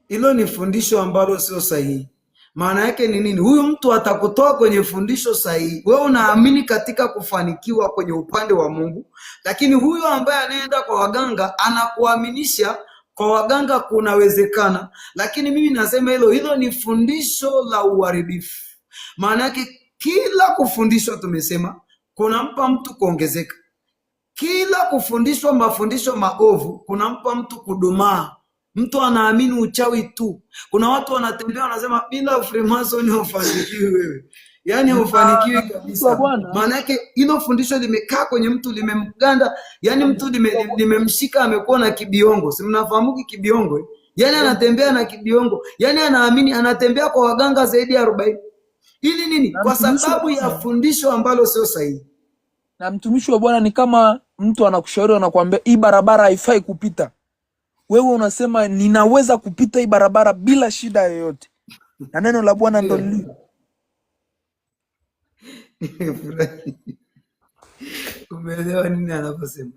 Hilo ni fundisho ambalo sio sahihi. Maana yake ni nini? Huyu mtu atakutoa kwenye fundisho sahihi. Wewe unaamini katika kufanikiwa kwenye upande wa Mungu, lakini huyu ambaye anaenda kwa waganga anakuaminisha kwa waganga kunawezekana, lakini mimi nasema hilo ni fundisho la uharibifu. Maana yake kila kufundishwa, tumesema, kunampa mtu kuongezeka. Kila kufundishwa mafundisho maovu kunampa mtu kudumaa. Mtu anaamini uchawi tu. Kuna watu wanatembea wanasema bila Freemason hufanikiwi wewe. yani hufanikiwi Mtumishi wa kabisa. Bwana, Maana yake hilo fundisho limekaa kwenye mtu, limemganda, yani mtu limemshika, amekuwa na kibiongo. Si mnafahamu kibiongo? Yani anatembea na kibiongo, yani anaamini, anatembea kwa waganga zaidi ya 40. Ili nini? Kwa sababu ya fundisho ambalo sio sahihi. Na mtumishi wa Bwana, ni kama mtu anakushauri, anakuambia hii barabara haifai kupita, wewe unasema ninaweza kupita hii barabara bila shida yoyote, na neno la Bwana ndo lililo. Umeelewa nini anaposema?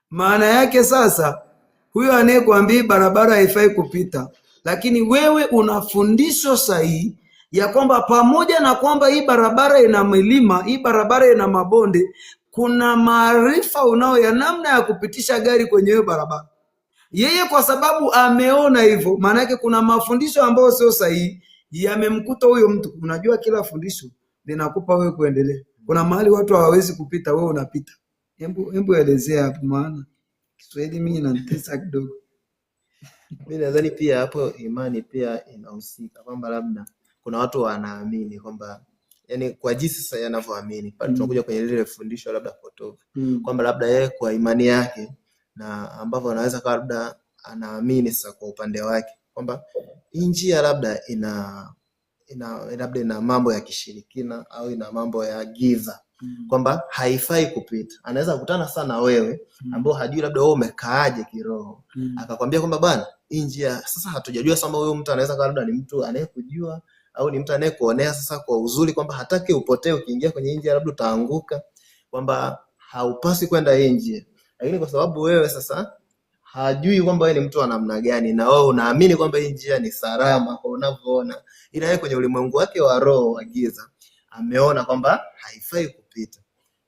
Maana yake sasa, huyo anayekwambia barabara haifai kupita, lakini wewe una fundisho sahihi ya kwamba pamoja na kwamba hii barabara ina milima, hii barabara ina mabonde, kuna maarifa unao ya namna ya kupitisha gari kwenye hiyo barabara. Yeye kwa sababu ameona hivyo, maana yake kuna mafundisho ambayo sio sahihi yamemkuta huyo mtu. Unajua kila fundisho linakupa wewe kuendelea. Kuna mahali watu hawawezi kupita, wewe unapita. Hebu elezea hapo, maana Kiswahili mimi inanitesa kidogo. Mimi nadhani pia hapo imani pia inahusika, kwamba labda kuna watu wanaamini kwamba, yani kwa jinsi sasa yanavyoamini pale tunakuja kwenye lile fundisho labda potofu, kwamba labda yeye kwa imani yake na ambavyo anaweza kwa labda anaamini sasa kwa upande wake kwamba hii njia labda labda ina mambo ya kishirikina au ina mambo ya giza, kwamba haifai kupita. Anaweza kukutana sana wewe ambao hajui labda wewe umekaaje kiroho, akakwambia kwamba bwana, hii njia sasa hatujajua sama huyo mtu anaweza kuwa labda ni mtu anayekujua au ni mtu anayekuonea sasa kwa uzuri, kwamba hataki upotee, ukiingia kwenye njia labda utaanguka, kwamba haupasi kwenda hii njia. Lakini kwa sababu wewe sasa hajui kwamba wewe ni mtu wa namna gani, na wewe unaamini kwamba hii njia ni salama kwa unavyoona, ila yeye kwenye ulimwengu wake wa roho wa giza ameona kwamba haifai kupita,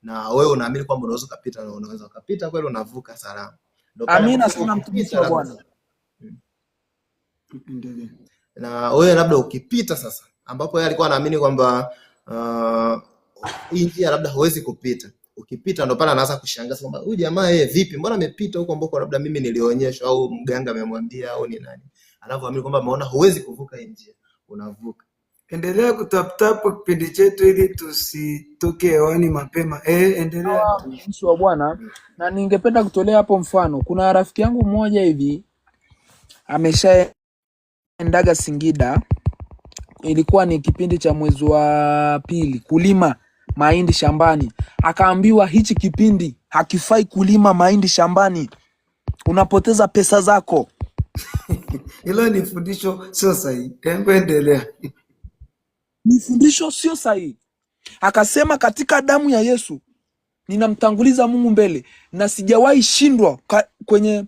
na wewe unaamini kwamba unaweza kupita, na unaweza kupita kweli, unavuka salama. Amina sana mtumishi wa Bwana. Na wewe labda ukipita sasa, ambapo yeye alikuwa anaamini kwamba hii njia labda hawezi kupita, ukipita ndo pale anaanza kushangaa kwamba huyu jamaa yeye vipi, mbona amepita huko ambako labda mimi nilionyeshwa au mganga amemwambia au ni nani, anavyoamini kwamba ameona huwezi kuvuka hii njia, unavuka. Endelea kutaptap kipindi chetu ili tusitoke hewani mapema. Endelea mtumishi wa Bwana. Na ningependa kutolea hapo mfano. Kuna rafiki yangu mmoja hivi ameshaendaga Singida, ilikuwa ni kipindi cha mwezi wa pili, kulima mahindi shambani. Akaambiwa hichi kipindi hakifai kulima mahindi shambani, unapoteza pesa zako. Hilo ni fundisho sio sahihi. Endelea. Ni fundisho sio sahihi. Akasema katika damu ya Yesu ninamtanguliza Mungu mbele, na sijawahi shindwa kwenye,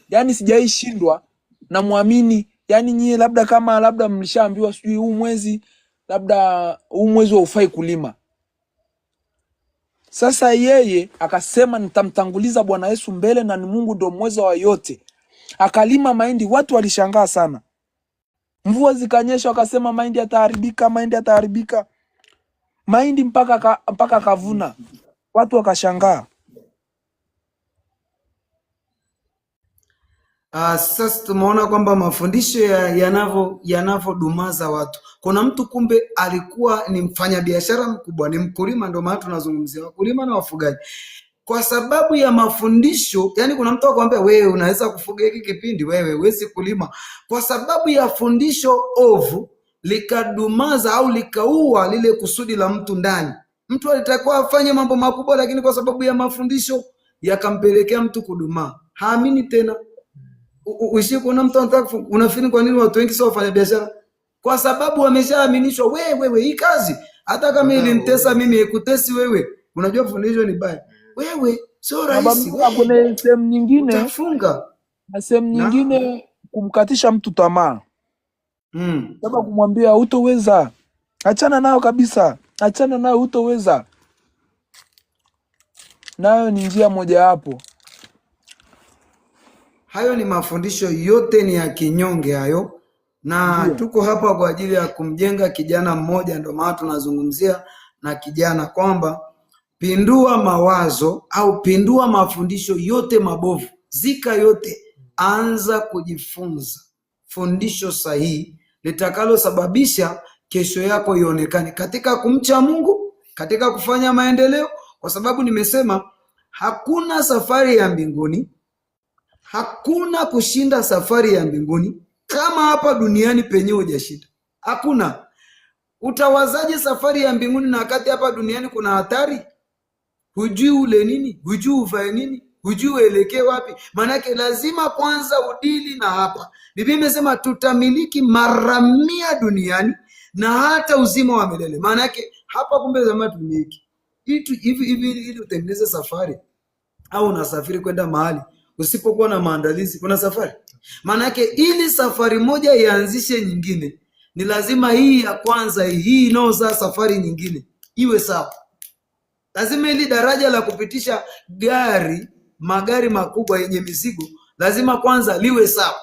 yani sijawahi shindwa na muamini. Yani nyie labda kama labda mlishaambiwa sijui huu mwezi labda huu mwezi haufai kulima. Sasa yeye akasema nitamtanguliza Bwana Yesu mbele, na ni Mungu ndo mweza wa yote. Akalima mahindi, watu walishangaa sana. Mvua zikanyesha, wakasema mahindi yataharibika, mahindi yataharibika. Mahindi mpaka kavuna. Watu wakashangaa. Sasa tumeona kwamba mafundisho yanavyodumaza watu. Kuna mtu kumbe alikuwa ni mfanyabiashara mkubwa, ni mkulima, ndio maana tunazungumzia wakulima na wafugaji. Kwa sababu ya mafundisho, yani kuna mtu akwambia wewe unaweza kufuga hiki kipindi, wewe huwezi kulima. Kwa sababu ya fundisho ovu likadumaza au likaua lile kusudi la mtu ndani. Mtu alitakiwa afanye mambo makubwa, lakini kwa sababu ya mafundisho yakampelekea mtu kudumaa. Haamini tena. Kuna mtu anataka, unafikiri kwa nini watu wengi sio wafanya biashara? Kwa sababu wameshaaminishwa, wewe hii kazi hata kama ilimtesa mimi ikutesi wewe. Unajua fundisho ni baya. Wewe sio rahisi. Kuna sehemu nyingine utafunga, na sehemu nyingine kumkatisha mtu tamaa. Kama kumwambia hutoweza, achana nayo kabisa, achana nayo, hutoweza. Nayo ni njia moja hapo. Hayo ni mafundisho yote ni ya kinyonge hayo, na tuko hapa kwa ajili ya kumjenga kijana mmoja. Ndio maana tunazungumzia na kijana kwamba pindua mawazo au pindua mafundisho yote mabovu, zika yote, anza kujifunza fundisho sahihi litakalosababisha kesho yako ionekane katika kumcha Mungu, katika kufanya maendeleo, kwa sababu nimesema hakuna safari ya mbinguni, hakuna kushinda safari ya mbinguni kama hapa duniani penyewe hujashinda. Hakuna. Utawazaje safari ya mbinguni na wakati hapa duniani kuna hatari? Hujui ule nini, hujui uvae nini, hujui uelekee wapi. Maanake lazima kwanza udili na hapa. Biblia imesema tutamiliki mara 100 duniani na hata uzima wa milele. Maanake hapa kumbe lazima tumiliki hivi ili utengeneze safari, au unasafiri kwenda mahali usipokuwa na maandalizi, kuna safari. Maanake ili safari moja ianzishe nyingine, ni lazima hii ya kwanza hii inaozaa safari nyingine iwe sawa. Lazima ili daraja la kupitisha magari makubwa yenye mizigo lazima kwanza liwe sawa.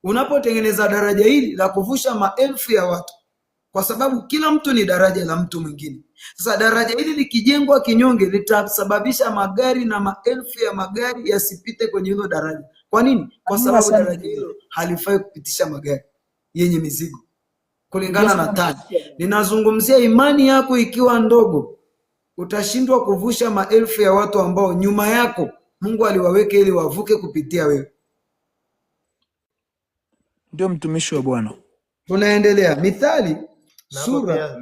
Unapotengeneza daraja hili la kuvusha maelfu ya watu, kwa sababu kila mtu ni daraja la mtu mwingine. Sasa daraja hili likijengwa kinyonge, litasababisha magari na maelfu ya magari yasipite kwenye hilo daraja. Kwa nini? Kwa sababu daraja hilo halifai kupitisha magari yenye mizigo kulingana na tani. Ninazungumzia imani yako ikiwa ndogo, utashindwa kuvusha maelfu ya watu ambao nyuma yako Mungu aliwaweka ili wavuke kupitia wewe. Ndio mtumishi wa Bwana. Tunaendelea. Mithali sura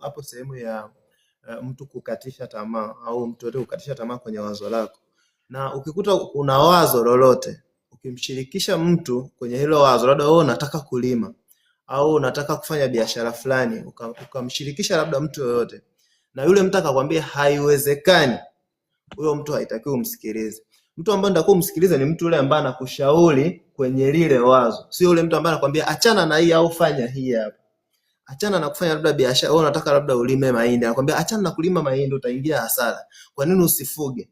hapo sehemu ya mtu kukatisha tamaa, au mtu yote kukatisha tamaa kwenye wazo lako. Na ukikuta una wazo lolote, ukimshirikisha mtu kwenye hilo wazo, labda wewe unataka kulima au unataka kufanya biashara fulani, ukamshirikisha labda mtu yoyote, na yule mtu akakwambia haiwezekani, huyo mtu haitakiwi umsikilize. Mtu ambaye ndio kumsikiliza ni mtu yule ambaye anakushauri kwenye lile wazo, sio yule mtu ambaye anakuambia achana na hii au fanya hii hapa. Achana na kufanya labda biashara, wewe unataka labda ulime mahindi, anakuambia achana na kulima mahindi utaingia hasara. Kwa nini usifuge?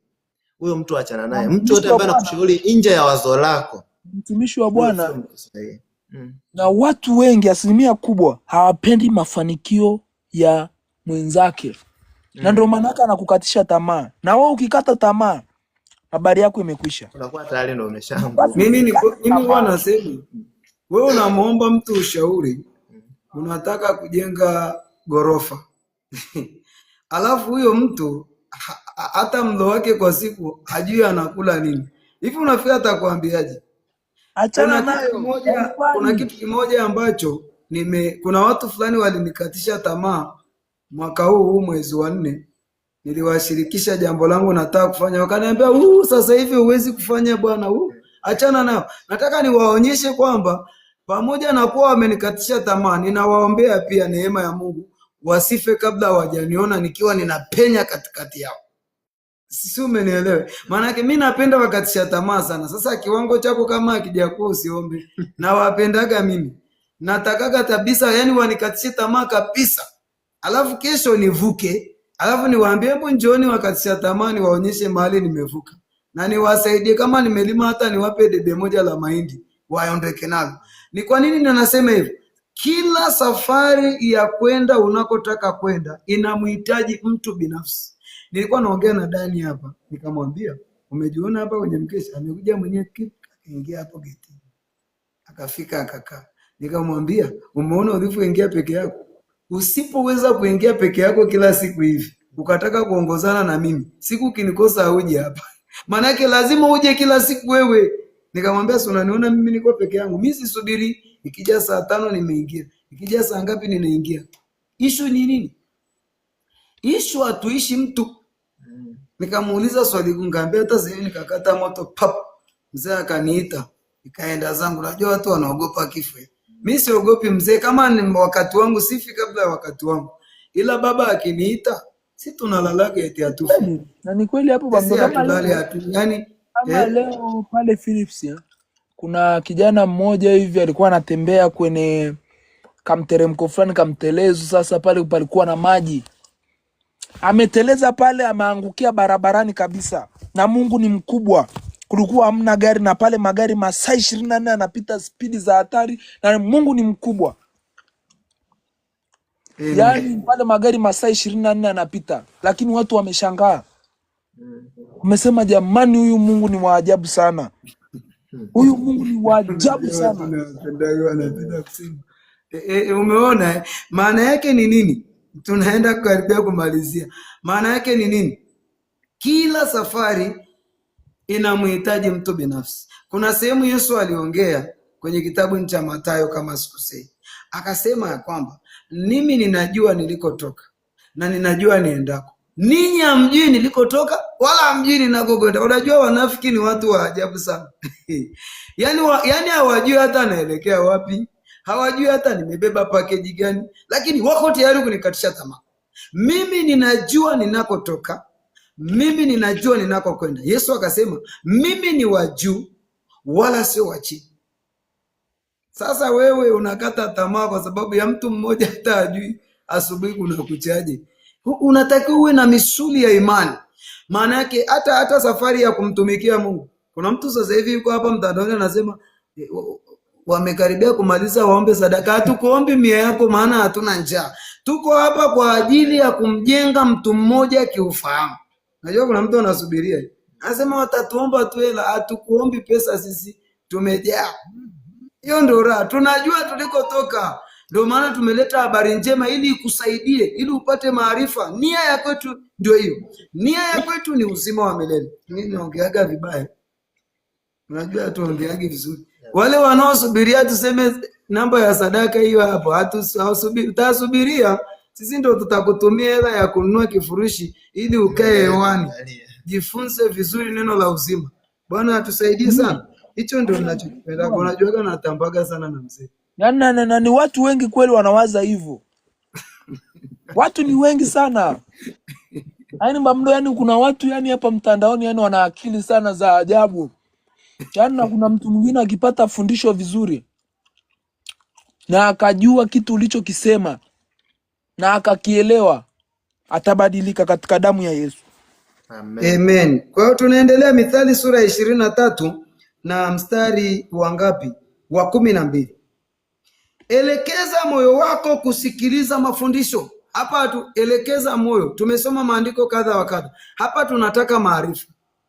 Huyo mtu achana naye. Mtu yote ambaye anakushauri nje ya wazo lako, mtumishi wa Bwana. Na watu wengi, asilimia kubwa, hawapendi mafanikio ya mwenzake. Na ndio maana anakukatisha tamaa. Na wewe ukikata tamaa, habari yako imekwisha. Unakuwa tayari ndio umeshaanguka. Mimi huwa nasema, wewe unamuomba mtu ushauri, unataka kujenga gorofa. Alafu huyo mtu hata mlo wake kwa siku hajui anakula nini. Hivi unafikiri atakwambiaje? Achana nayo. Kuna kitu kimoja ambacho kuna watu fulani walinikatisha tamaa mwaka huu mwezi wa 4. Niliwashirikisha jambo langu nataka kufanya, wakaniambia sasa hivi huwezi kufanya bwana, achana nao. Nataka niwaonyeshe kwamba pamoja na kuwa wamenikatisha tamaa, ninawaombea pia neema ya Mungu wasife kabla hawajaniona nikiwa ninapenya katikati yao. Sisi, umenielewa? Maana yake mimi napenda wakatisha tamaa sana. Sasa kiwango chako kama akijakuwa usiombe. Na wapendaga mimi. Natakaga kabisa, yani wanikatishe tamaa kabisa. Alafu kesho nivuke. Alafu niwaambie hebu njooni wakatisha tamaa niwaonyeshe mahali nimevuka. Na niwasaidie kama nimelima hata niwape debe moja la mahindi waondeke nalo. Ni kwa nini ninasema hivyo? Kila safari ya kwenda unakotaka kwenda inamhitaji mtu binafsi. Nilikuwa naongea na Dani hapa, nikamwambia umejiona hapa kwenye mkesha, amekuja mwenyewe akaingia hapo geti. Akafika akakaa. Nikamwambia umeona ulivyoingia peke yako? Usipoweza kuingia peke yako kila siku hivi, ukataka kuongozana na mimi, siku kinikosa uje hapa. Maana yake lazima uje kila siku wewe. Nikamwambia si unaniona mimi niko peke yangu, mimi sisubiri ikija saa 5 nimeingia, ikija saa ngapi ninaingia. Issue ni nini? Issue hatuishi mtu. Nikamuuliza swali ngambia hata sasa nikakata moto pap. Mzee akaniita, nikaenda zangu. Najua watu wanaogopa kifo. Mimi siogopi mzee, kama ni wakati wangu sifi kabla ya wakati wangu. Ila baba akiniita, si tunalalaga eti atufu. Na ni kweli hapo baba, kama leo pale Philips kuna kijana mmoja hivi alikuwa anatembea kwenye kamteremko fulani kamtelezo. Sasa pale palikuwa na maji, ameteleza pale, ameangukia barabarani kabisa. Na Mungu ni mkubwa, kulikuwa hamna gari, na pale magari masaa 24 yanapita spidi za hatari, na Mungu ni mkubwa. Yani pale magari masaa 24 yanapita, lakini watu wameshangaa. Umesema jamani, huyu Mungu ni wa ajabu sana. Huyu Mungu ni wa ajabu sana. Umeona maana yake ni nini? Tunaenda karibia kumalizia. Maana yake ni nini? Kila safari inamhitaji mtu binafsi. Kuna sehemu Yesu aliongea kwenye kitabu cha Mathayo kama sikosei, akasema ya kwamba mimi ninajua nilikotoka na ninajua niendako, ninyi hamjui nilikotoka wala hamjui ninakokwenda. Unajua wanafiki ni watu wa ajabu sana yani hawajui hata naelekea wapi, hawajui hata nimebeba pakeji gani, lakini wako tayari kunikatisha tamaa. Mimi ninajua ninakotoka, mimi ninajua ninakokwenda. Yesu akasema mimi ni wa juu wala sio wa chini. Sasa wewe unakata tamaa kwa sababu ya mtu mmoja hata ajui asubuhi kuna kuchaje. Unatakiwa uwe na misuli ya imani. Maana yake hata safari ya kumtumikia Mungu. Kuna mtu sasa hivi yuko hapa mtandaoni anasema wamekaribia kumaliza waombe sadaka. Hatukuombi mia yako maana hatuna njaa. Tuko hapa kwa ajili ya kumjenga mtu mmoja kiufahamu. Najua kuna mtu anasubiria. Anasema watatuomba tu hela, hatukuombi pesa sisi, tumejaa. Hiyo ndio raha. Tunajua tulikotoka. Ndio maana tumeleta habari njema ili ikusaidie, ili upate maarifa. Nia ya kwetu ndio hiyo. Nia ya kwetu ni uzima wa milele. Mimi naongeaga vibaya. Unajua tuongeage vizuri. Wale wanaosubiria tuseme namba ya sadaka hiyo hapo, hatusubiri, utasubiria. Sisi ndio tutakutumia hela ya kununua kifurushi ili ukae hewani. Jifunze vizuri neno la uzima. Bwana atusaidie sana. Hicho ndio ninachokipenda. Unajuaga natambaga sana na mzee. Na ni watu wengi kweli wanawaza hivyo. Watu ni wengi sana. Yaani mambo, yani kuna watu yani hapa mtandaoni yani wana akili sana za ajabu. Yaani na kuna mtu mwingine akipata fundisho vizuri na akajua kitu ulichokisema na akakielewa, atabadilika katika damu ya Yesu. Amen. Amen. Kwa hiyo tunaendelea Mithali sura ya 23 na mstari wa ngapi? Wa 12. Elekeza moyo wako kusikiliza mafundisho. Hapa elekeza moyo. Tumesoma maandiko kadha wa kadha. Hapa tunataka maarifa.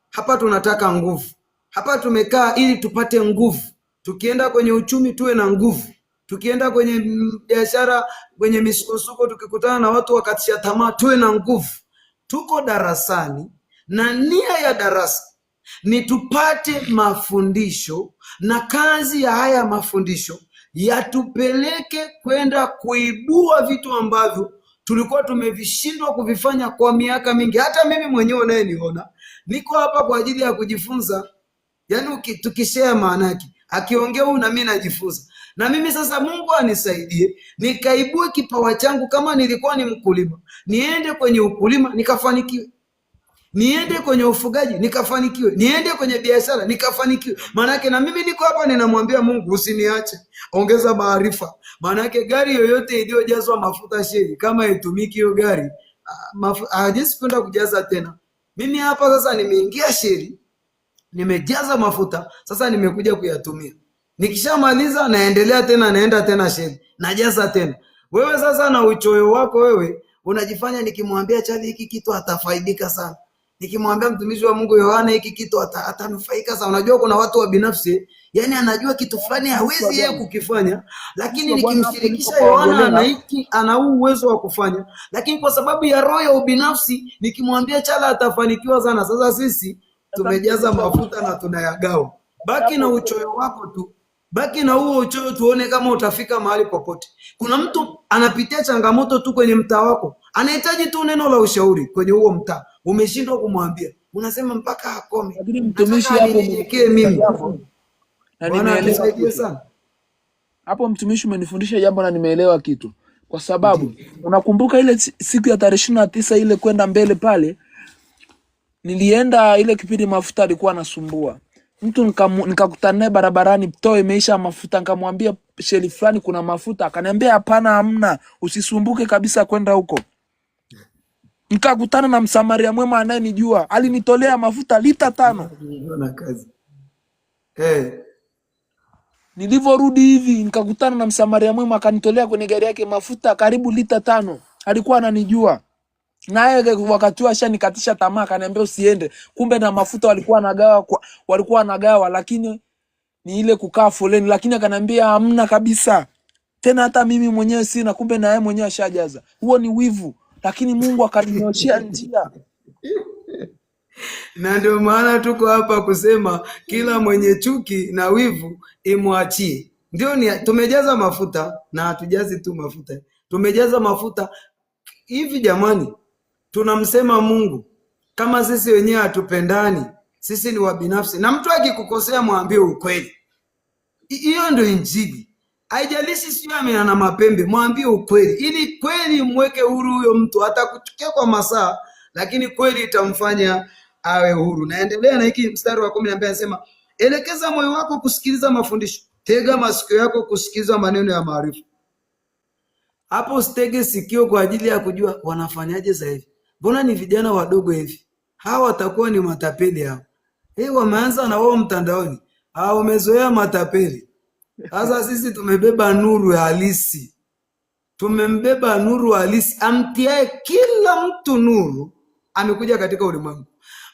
Hapa tunataka nguvu. Hapa tumekaa ili tupate nguvu. Tukienda kwenye uchumi tuwe na nguvu. Tukienda kwenye biashara, kwenye misukosuko, tukikutana na watu wakatisha tamaa, tuwe na nguvu. Tuko darasani na nia ya darasa ni tupate mafundisho, na kazi ya haya mafundisho yatupeleke kwenda kuibua vitu ambavyo tulikuwa tumevishindwa kuvifanya kwa miaka mingi. Hata mimi mwenyewe unayeniona niko hapa kwa ajili ya kujifunza. Yaani tukishare maana yake, akiongea huyu na mimi najifunza. Na mimi sasa Mungu anisaidie nikaibue kipawa changu. Kama nilikuwa ni mkulima, niende kwenye ukulima nikafanikiwe. Niende kwenye ufugaji nikafanikiwe. Niende kwenye biashara nikafanikiwe. Maana yake na mimi niko hapa ninamwambia Mungu usiniache. Ongeza maarifa. Maana yake gari yoyote iliyojazwa mafuta sheri, kama itumiki hiyo gari, hajisi kwenda kujaza tena. Mimi hapa sasa nimeingia sheri, nimejaza mafuta, sasa nimekuja kuyatumia. Nikishamaliza naendelea tena, naenda tena sheri, najaza tena. Wewe sasa na uchoyo wako wewe unajifanya nikimwambia Chali hiki kitu atafaidika sana. Nikimwambia mtumishi wa Mungu Yohana hiki kitu atanufaika sana. Unajua kuna watu wa binafsi, yani anajua kitu fulani hawezi yeye kukifanya, lakini nikimshirikisha Yohana ana uwezo wa kufanya. Lakini kwa sababu ya roho ya ubinafsi nikimwambia Chala atafanikiwa sana. Sasa sisi tumejaza mafuta na tunayagawa. Baki na uchoyo wako tu. Baki na huo uchoyo, tuone kama utafika mahali popote. Kuna mtu anapitia changamoto tu kwenye mtaa wako, anahitaji tu neno la ushauri kwenye huo mtaa. Umeshindwa kumwambia, unasema mpaka akome. Lakini mtumishi hapo ninyekee mimi. Na nimeelewa sana. Hapo mtumishi umenifundisha jambo na nimeelewa kitu. Kwa sababu unakumbuka ile siku ya tarehe 29 ile kwenda mbele pale, nilienda ile kipindi mafuta alikuwa anasumbua. Mtu nikakutana naye barabarani, toe imeisha mafuta, nikamwambia sheli fulani kuna mafuta, akaniambia hapana, hamna, usisumbuke kabisa kwenda huko. Nikakutana na Msamaria mwema anayenijua, alinitolea mafuta lita 5. Unaona kazi. Nilivorudi hivi nikakutana na Msamaria mwema akanitolea kwenye gari yake mafuta karibu lita 5. Alikuwa ananijua. Naye wakati wa nikatisha tamaa, akaniambia usiende. Kumbe na mafuta walikuwa wanagawa, lakini ni ile kukaa foleni, lakini akaniambia hamna kabisa. tena hata mimi mwenyewe sina, kumbe na yeye mwenyewe ashajaza. Huo ni wivu, lakini Mungu akaninyoshia njia. Na ndio maana tuko hapa kusema kila mwenye chuki na wivu imwachie. Ndio tumejaza mafuta, na hatujazi tu mafuta, tumejaza mafuta hivi. Jamani, tunamsema Mungu kama sisi wenyewe hatupendani, sisi ni wabinafsi, na mtu akikukosea mwambie ukweli. Hiyo ndio Injili. Haijalishi sio ana mapembe, mwambie ukweli, ili kweli mweke huru huyo mtu. Atakuchukia kwa masaa, lakini kweli itamfanya awe huru. Naendelea na hiki mstari wa 12, anasema elekeza moyo wako kusikiliza mafundisho, tega masikio yako kusikiliza maneno ya maarifa. Hapo usitege sikio kwa ajili ya kujua wanafanyaje sasa hivi. Mbona ni vijana wadogo hivi? Hawa watakuwa ni matapeli hao. Wameanza na wao mtandaoni. Wamezoea matapeli. Sasa sisi tumebeba nuru halisi. Tumembeba nuru halisi. Amtiae kila mtu nuru amekuja katika ulimwengu.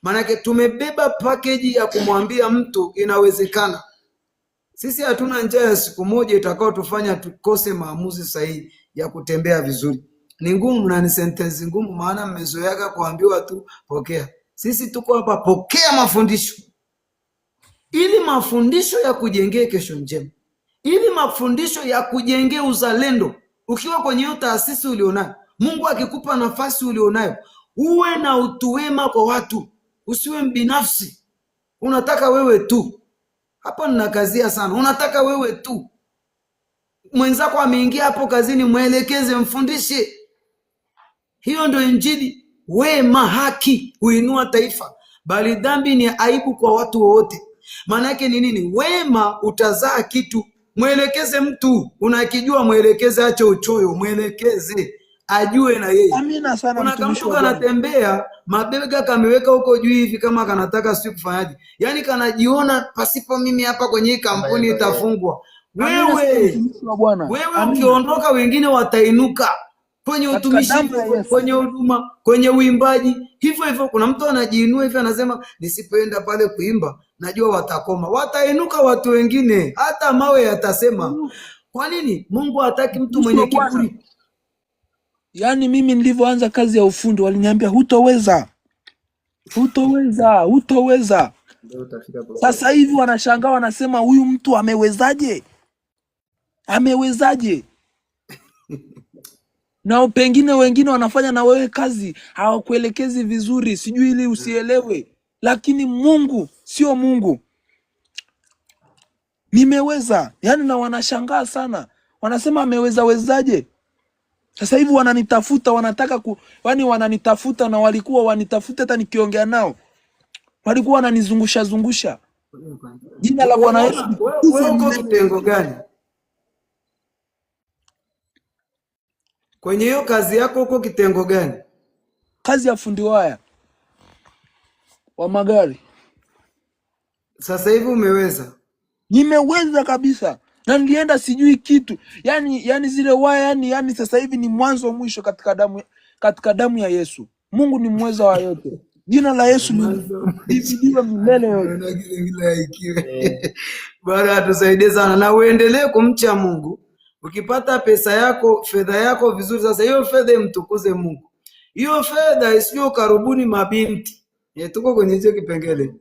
Maanake tumebeba package ya kumwambia mtu inawezekana. Sisi hatuna njia ya siku moja itakao tufanya tukose maamuzi sahihi ya kutembea vizuri. Ni ngumu na ni sentence ngumu, maana mmezoea kuambiwa tu pokea. Sisi tuko hapa, pokea mafundisho. Ili mafundisho ya kujengea kesho njema. Ili mafundisho ya kujengea uzalendo. Ukiwa kwenye hiyo taasisi ulionayo, Mungu akikupa nafasi ulionayo, uwe na utu wema kwa watu. Usiwe mbinafsi. Unataka wewe tu. Hapo ninakazia sana. Unataka wewe tu. Mwenzako ameingia hapo kazini, mwelekeze, mfundishe. Hiyo ndio Injili. Wema, haki huinua taifa, bali dhambi ni aibu kwa watu wote. Maana yake ni nini? Wema utazaa kitu. Mwelekeze mtu, unakijua mwelekeze, acha uchoyo, mwelekeze ajue na yeye. Amina sana. Kuna mtu kanatembea mabega kameweka huko juu hivi kama kanataka sio kufanyaje. Yaani kanajiona pasipo mimi hapa kwenye kampuni itafungwa. Wewe ukiondoka wengine watainuka kwenye utumishi, kwenye huduma, kwenye uimbaji. Hivyo hivyo kuna mtu anajiinua hivi anasema nisipoenda pale kuimba najua watakoma. Watainuka watu wengine, hata mawe yatasema. Kwa nini? Mungu hataki mtu mwenye kiburi. Yaani mimi nilivyoanza kazi ya ufundi waliniambia hutoweza. Sasa hivi wanashangaa, wanasema huyu mtu amewezaje? Na pengine wengine wanafanya na wewe kazi, hawakuelekezi vizuri, sijui ili usielewe. Lakini Mungu sio Mungu. Nimeweza. Yaani na wanashangaa sana. Wanasema amewezaje? Sasa hivi wananitafuta, wanataka wananitafuta, na walikuwa wanitafuta hata nikiongea nao. Walikuwa wananizungusha. Jina la Bwana Yesu. Wewe uko kitengo gani? Kwenye hiyo kazi yako uko kitengo gani? Kazi ya fundi waya wa magari. Sasa hivi umeweza? Nimeweza kabisa. Na nilienda sijui kitu. Yaani zile waya yani sasa hivi ni mwanzo mwisho katika damu ya Yesu. Mungu ni mweza wa yote. Jina la Yesu liibidiwe milele yote. Bwana atusaidie sana, na uendelee kumcha Mungu. Ukipata pesa yako, fedha yako vizuri, sasa hiyo fedha imtukuze Mungu. Hiyo fedha isije ukarubuni mabinti. Tuko kwenye hicho kipengele.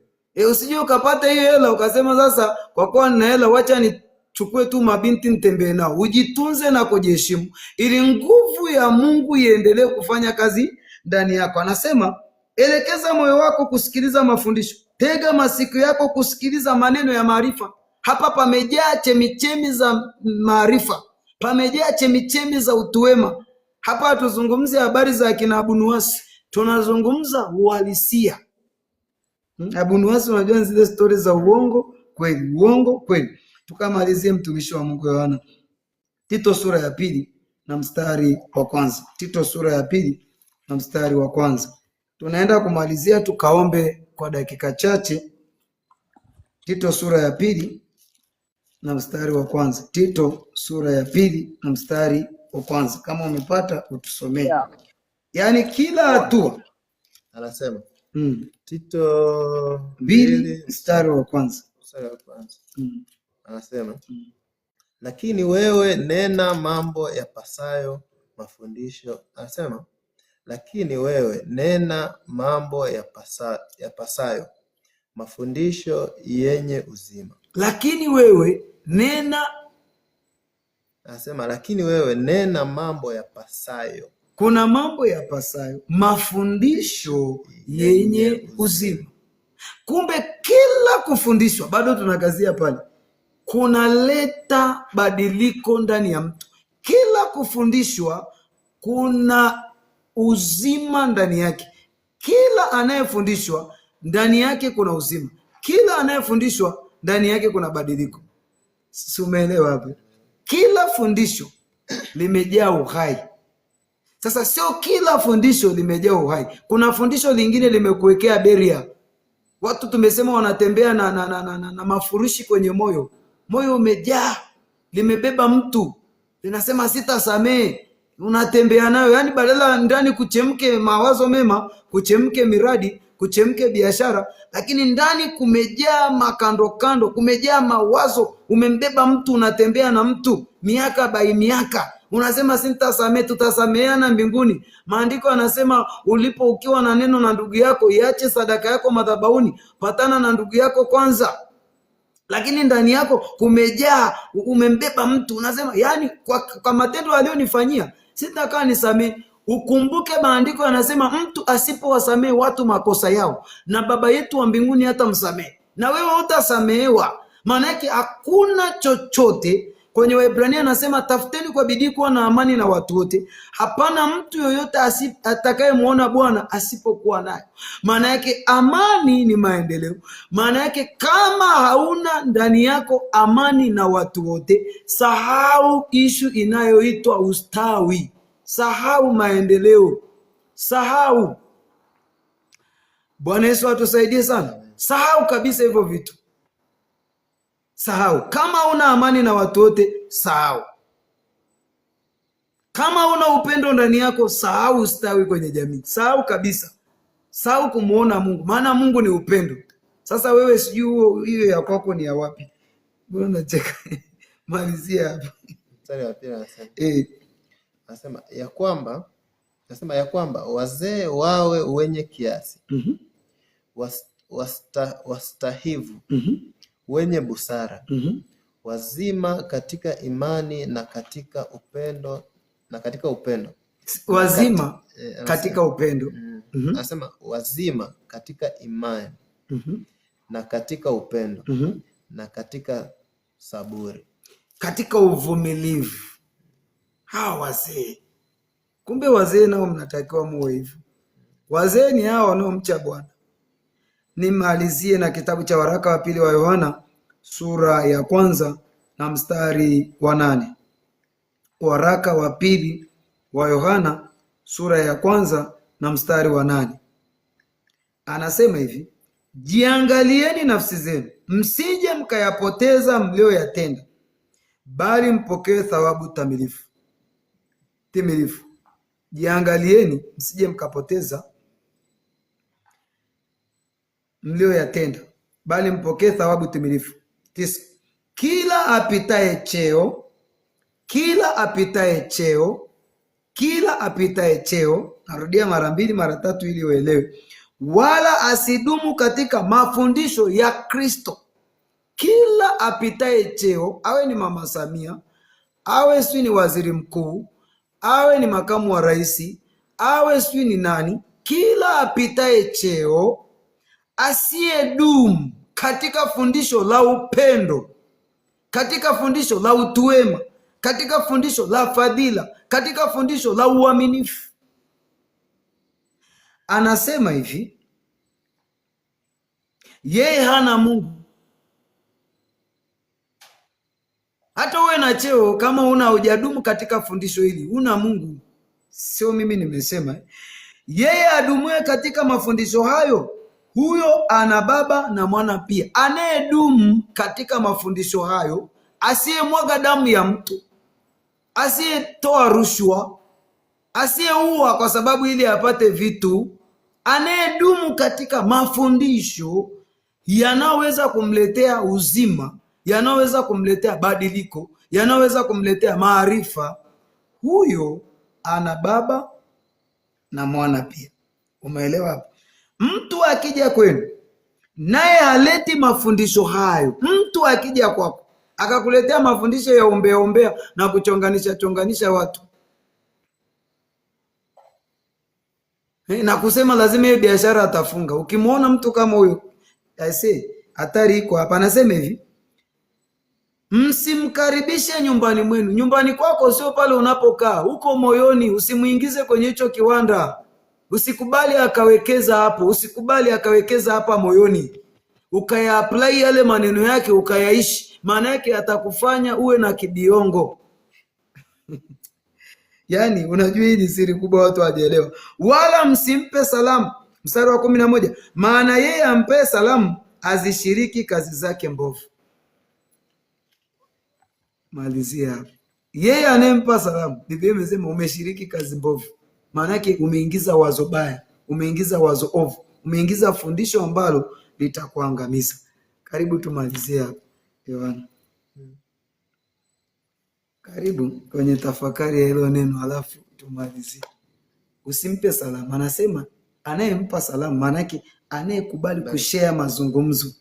Usije ukapata hiyo hela ukasema sasa kwa kuwa nina hela wacha nichukue tu mabinti nitembee nao. Ujitunze na kujiheshimu ili nguvu ya Mungu iendelee kufanya kazi ndani yako. Anasema elekeza moyo wako kusikiliza mafundisho. Tega masikio yako kusikiliza maneno ya maarifa. Hapa pamejaa chemichemi za maarifa. Pamejaa chemichemi za utu wema. Hapa hatuzungumzi habari za kina Abunuwasi. Tunazungumza uhalisia. Abunuwasi unajua zile stories za uongo kweli. Tukamalizie mtumishi wa Mungu Yohana. Tito sura ya 2 na mstari wa kwanza. Tito sura ya 2 na mstari wa kwanza. Tunaenda kumalizia, tukaombe kwa dakika chache. Tito sura ya 2 na mstari wa kwanza. Tito sura ya 2 na mstari wa kwanza. Kama umepata utusomee. Yaani kila hatua anasema Tito 2 mstari wa kwanza. Anasema lakini wewe nena mambo yapasayo mafundisho. Anasema lakini wewe nena mambo yapasayo mafundisho yenye uzima. Lakini wewe nena, anasema lakini wewe nena mambo yapasayo. Kuna mambo yapasayo mafundisho yenye uzima. Kumbe kila kufundishwa, bado tunakazia pale, kunaleta badiliko ndani ya mtu. Kila kufundishwa kuna uzima ndani yake. Kila anayefundishwa ndani yake kuna uzima. Kila anayefundishwa ndani yake kuna badiliko. Si umeelewa hapo? Kila fundisho limejaa uhai. Sasa sio kila fundisho limejaa uhai. Kuna fundisho lingine limekuwekea beria. Watu tumesema wanatembea na mafurushi kwenye moyo. Moyo umejaa, limebeba mtu, linasema sitasamehe. Unatembea nayo, yani badala ndani kuchemke mawazo mema, kuchemke miradi, kuchemke biashara, lakini ndani kumejaa makando kando, kumejaa mawazo. Umembeba mtu, unatembea na mtu miaka by miaka, unasema sitasamehe, tutasameheana mbinguni. Maandiko yanasema ukiwa na neno na ndugu yako, iache sadaka yako madhabahuni, patana na ndugu yako kwanza. Lakini ndani yako kumejaa, umembeba mtu, unasema yani kwa matendo alionifanyia sitakaa nisamehe. Ukumbuke maandiko yanasema mtu asipowasamehe watu makosa yao, na baba yetu wa mbinguni hata msamehe, na wewe utasamehewa. Maana yake hakuna chochote. Kwenye Waebrania anasema tafuteni kwa bidii kuwa na amani na watu wote. Hapana mtu yoyote atakayemuona Bwana asipokuwa nayo. Maana yake amani ni maendeleo. Maana yake kama hauna ndani yako amani na watu wote, sahau ishu inayoitwa ustawi. Sahau maendeleo. Sahau. Bwana Yesu atusaidie sana. Sahau kabisa hivyo vitu. Sahau. Kama una amani na watu wote, sahau. Kama una upendo ndani yako, sahau ustawi kwenye jamii. Sahau kabisa. Sahau kumuona Mungu, maana Mungu ni upendo. Sasa wewe sijui hiyo ya kwako ni ya wapi? Mbona unacheka? Malizia hapa. Mstari wa pili anasema. Anasema ya kwamba wazee wawe wenye kiasi. Wastahivu. Wenye busara, wazima katika imani na katika upendo, wazima katika upendo. Anasema wazima katika imani na katika upendo na katika saburi, katika uvumilivu. Hawa wazee, kumbe wazee nao mnatakiwa muwe hivyo. Wazee ni hao wanaomcha Bwana. Nimalizie na kitabu cha waraka wa pili wa Yohana sura ya 1 na mstari wa 8. Waraka wa pili wa Yohana sura ya 1 na mstari wa 8. Anasema hivi: jiangalieni nafsi zenu, msije mkayapoteza mlioyatenda, bali mpokee thawabu timilifu. Jiangalieni msije mkapoteza mlioyatenda, bali mpokee thawabu timilifu. 9. Kila apitaye cheo, narudia mara 2 mara 3 ili uelewe, wala asidumu katika mafundisho ya Kristo. Kila apitaye cheo, awe ni Mama Samia, awe sijui ni waziri mkuu, awe ni makamu wa rais, awe sijui ni nani, kila apitaye cheo asiyedumu katika fundisho la upendo, katika fundisho la utu wema, katika fundisho la fadhila, katika fundisho la uaminifu. Anasema hivi, yeye hana Mungu. Hata uwe na cheo, kama hujadumu katika fundisho hili, una Mungu. Sio mimi nimesema. Yeye adumuye katika mafundisho hayo, huyo ana Baba na Mwana pia. Anayedumu katika mafundisho hayo, asiyemwaga damu ya mtu, asiyetoa rushwa, asiyeua kwa sababu ili apate vitu, anayedumu katika mafundisho yanaweza kumletea uzima, yanaweza kumletea badiliko, yanaweza kumletea maarifa, huyo ana Baba na Mwana pia. Umeelewa hapo? Mtu akija kwenu naye haleti mafundisho hayo, mtu akija kwako akakuletea mafundisho ya ombea na kuchonganisha watu na kusema lazima hiyo biashara atafunga, ukimwona mtu kama huyo, hatari iko hapa. Anasema hivi, msimkaribishe nyumbani mwenu. Nyumbani kwako sio pale unapokaa, huko moyoni. Usimuingize kwenye hicho kiwanda, usikubali akawekeza hapo, usikubali akawekeza hapa moyoni, ukaya apply yale maneno yake ukayaishi. Maana yake atakufanya uwe na kibiongo. Yani unajua hii ni siri kubwa watu hawajaelewa. Wala msimpe salamu, mstari wa 11, maana yeye ampe salamu azishiriki kazi zake mbovu. Malizia hapo. Yeye anempa salamu, Biblia imesema umeshiriki kazi mbovu. Maana yake umeingiza wazo baya, umeingiza wazo ovu, umeingiza fundisho ambalo litakuangamiza. Karibu tumalizie hapo. Yohana, karibu kwenye tafakari ya hilo neno, halafu tumalizie. Usimpe salamu, anasema anayempa salamu, maana yake anayekubali kushare mazungumzo,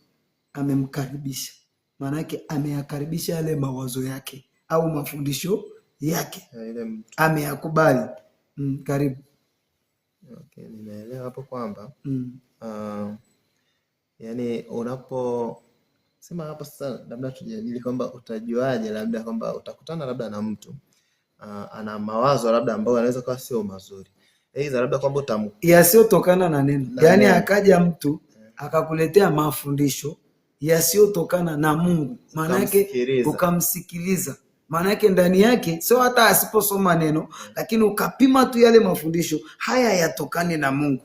amemkaribisha. Maana yake ameyakaribisha yale mawazo yake au mafundisho yake, ameyakubali. Karibu. Okay, nimeelewa hapo kwamba yani unaposema hapo sasa, labda tujadili kwamba utajuaje labda kwamba utakutana labda na mtu ana mawazo labda ambayo yanaweza kuwa sio mazuri, aidha labda kwamba yasiyotokana na neno, yani akaja mtu akakuletea mafundisho yasiyotokana na Mungu, maana yake ukamsikiliza. Maana yake ndani yake sio hata asiposoma neno, lakini ukapima tu yale mafundisho, haya yatokane na Mungu,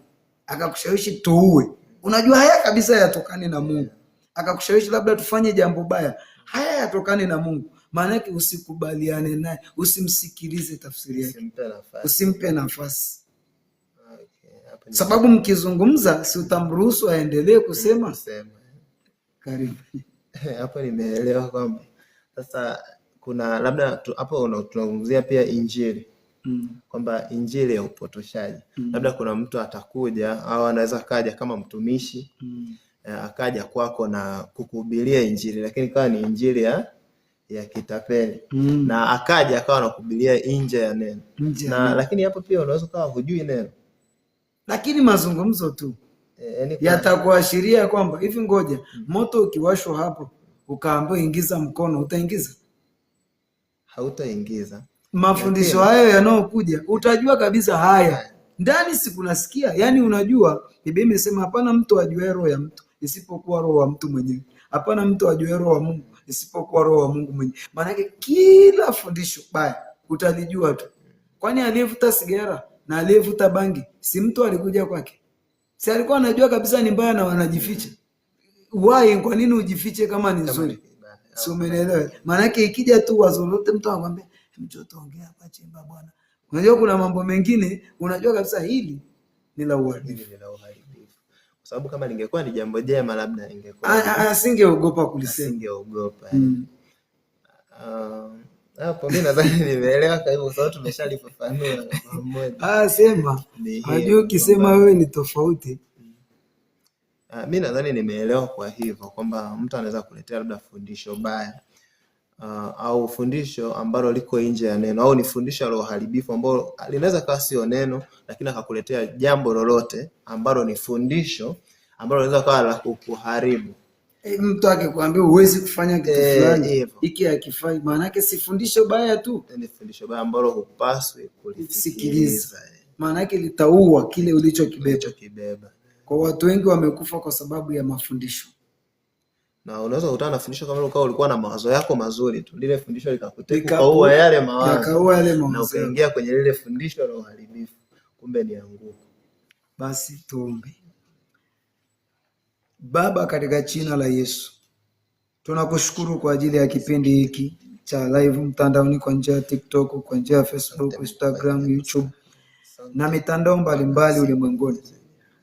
akakushawishi tuue, unajua haya kabisa yatokane na Mungu, akakushawishi labda tufanye jambo baya, haya yatokane na Mungu. Maana yake usikubaliane naye, usimsikilize tafsiri yake, usimpe nafasi. Sababu mkizungumza si utamruhusu aendelee kusema. Karibu. Hapo nimeelewa kwamba sasa kuna labda hapo tunazungumzia pia injili, kwamba injili ya upotoshaji. Labda kuna mtu atakuja au anaweza kaja kama mtumishi akaja kwako na kukuhubiria injili, lakini kawa ni injili ya kitapeli, na akaja akawa anakuhubiria nje ya neno, lakini hapo pia unaweza kawa hujui neno, lakini mazungumzo tu yatakuashiria kwamba hivi, ngoja moto ukiwashwa hapo ukaambiwa ingiza mkono, utaingiza? Hautaingiza. Mafundisho hayo yanayokuja utajua kabisa haya ndani sikunasikia. Yani unajua Biblia imesema hapana mtu ajuaye roho ya mtu isipokuwa roho wa mtu mwenyewe, hapana mtu ajuaye roho wa Mungu isipokuwa roho wa Mungu mwenyewe. Maana yake kila fundisho baya utalijua tu. Kwani aliyevuta sigara na aliyevuta bangi si mtu alikuja kwake? Si alikuwa anajua kabisa ni mbaya na wanajificha? Why? Kwa nini ujifiche kama ni nzuri? Si umeelewa? Maana yake ikija tu wazo lote mtu anakuambia mtoto ongea hapa chimba bwana. Unajua kuna mambo mengine unajua kabisa hili ni la uhalifu. Kwa sababu kama lingekuwa ni jambo jema labda ningekuwa asingeogopa kulisema. Asingeogopa. Hapo mimi nadhani nimeelewa kwa hivyo sababu tumeshalifafanua pamoja. Sema. Unajua ukisema wewe ni tofauti. Mimi nadhani nimeelewa kwa hivyo kwamba mtu anaweza kuletea labda fundisho baya au fundisho ambalo liko nje ya neno, au ni fundisho la uharibifu ambalo linaweza kuwa sio neno, lakini akakuletea jambo lolote ambalo ni fundisho ambalo linaweza kuwa la kukuharibu. Mtu akikwambia uwezi kufanya kitu fulani hiki hakifai, maana yake si fundisho baya tu, ni fundisho baya ambalo hupaswi kulisikiliza. Maana yake litaua kile ulichokibeba. Kwa watu wengi wamekufa kwa sababu ya mafundisho. Na unaweza kukutana na fundisho kama ukao ulikuwa na mawazo yako mazuri tu, lile fundisho likakuteka kwa yale mawazo, na ukaingia kwenye lile fundisho la uharibifu, kumbe ni anguko. Basi tuombe. Baba, katika jina la Yesu tunakushukuru kwa ajili ya kipindi hiki cha live mtandaoni, kwa njia ya TikTok, kwa njia ya Facebook, Instagram, YouTube na mitandao mbalimbali ulimwenguni.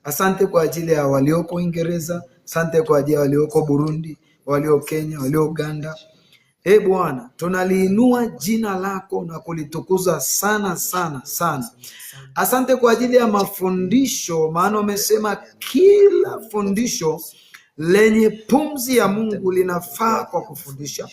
Asante kwa ajili ya walioko Uingereza, asante kwa ajili ya walioko Burundi, walio Kenya, walio Uganda Bwana, tunaliinua jina lako na kulitukuza sana sana sana. Asante kwa ajili ya mafundisho, maana umesema kila fundisho lenye pumzi ya Mungu linafaa kwa kufundisha,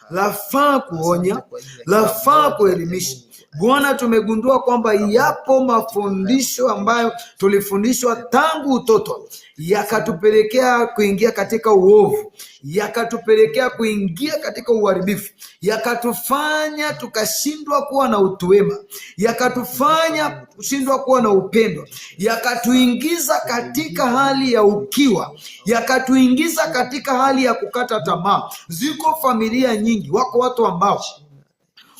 lafaa kuonya, lafaa kuelimisha. Bwana, tumegundua kwamba yapo mafundisho ambayo tulifundishwa tangu utoto, yakatupelekea kuingia katika uovu, yakatupelekea kuingia katika uharibifu, yakatufanya tukashindwa kuwa na utu wema, yakatufanya kushindwa kuwa na upendo, yakatuingiza katika hali ya ukiwa, yakatuingiza katika hali ya kukata tamaa. Ziko familia nyingi, wako watu ambao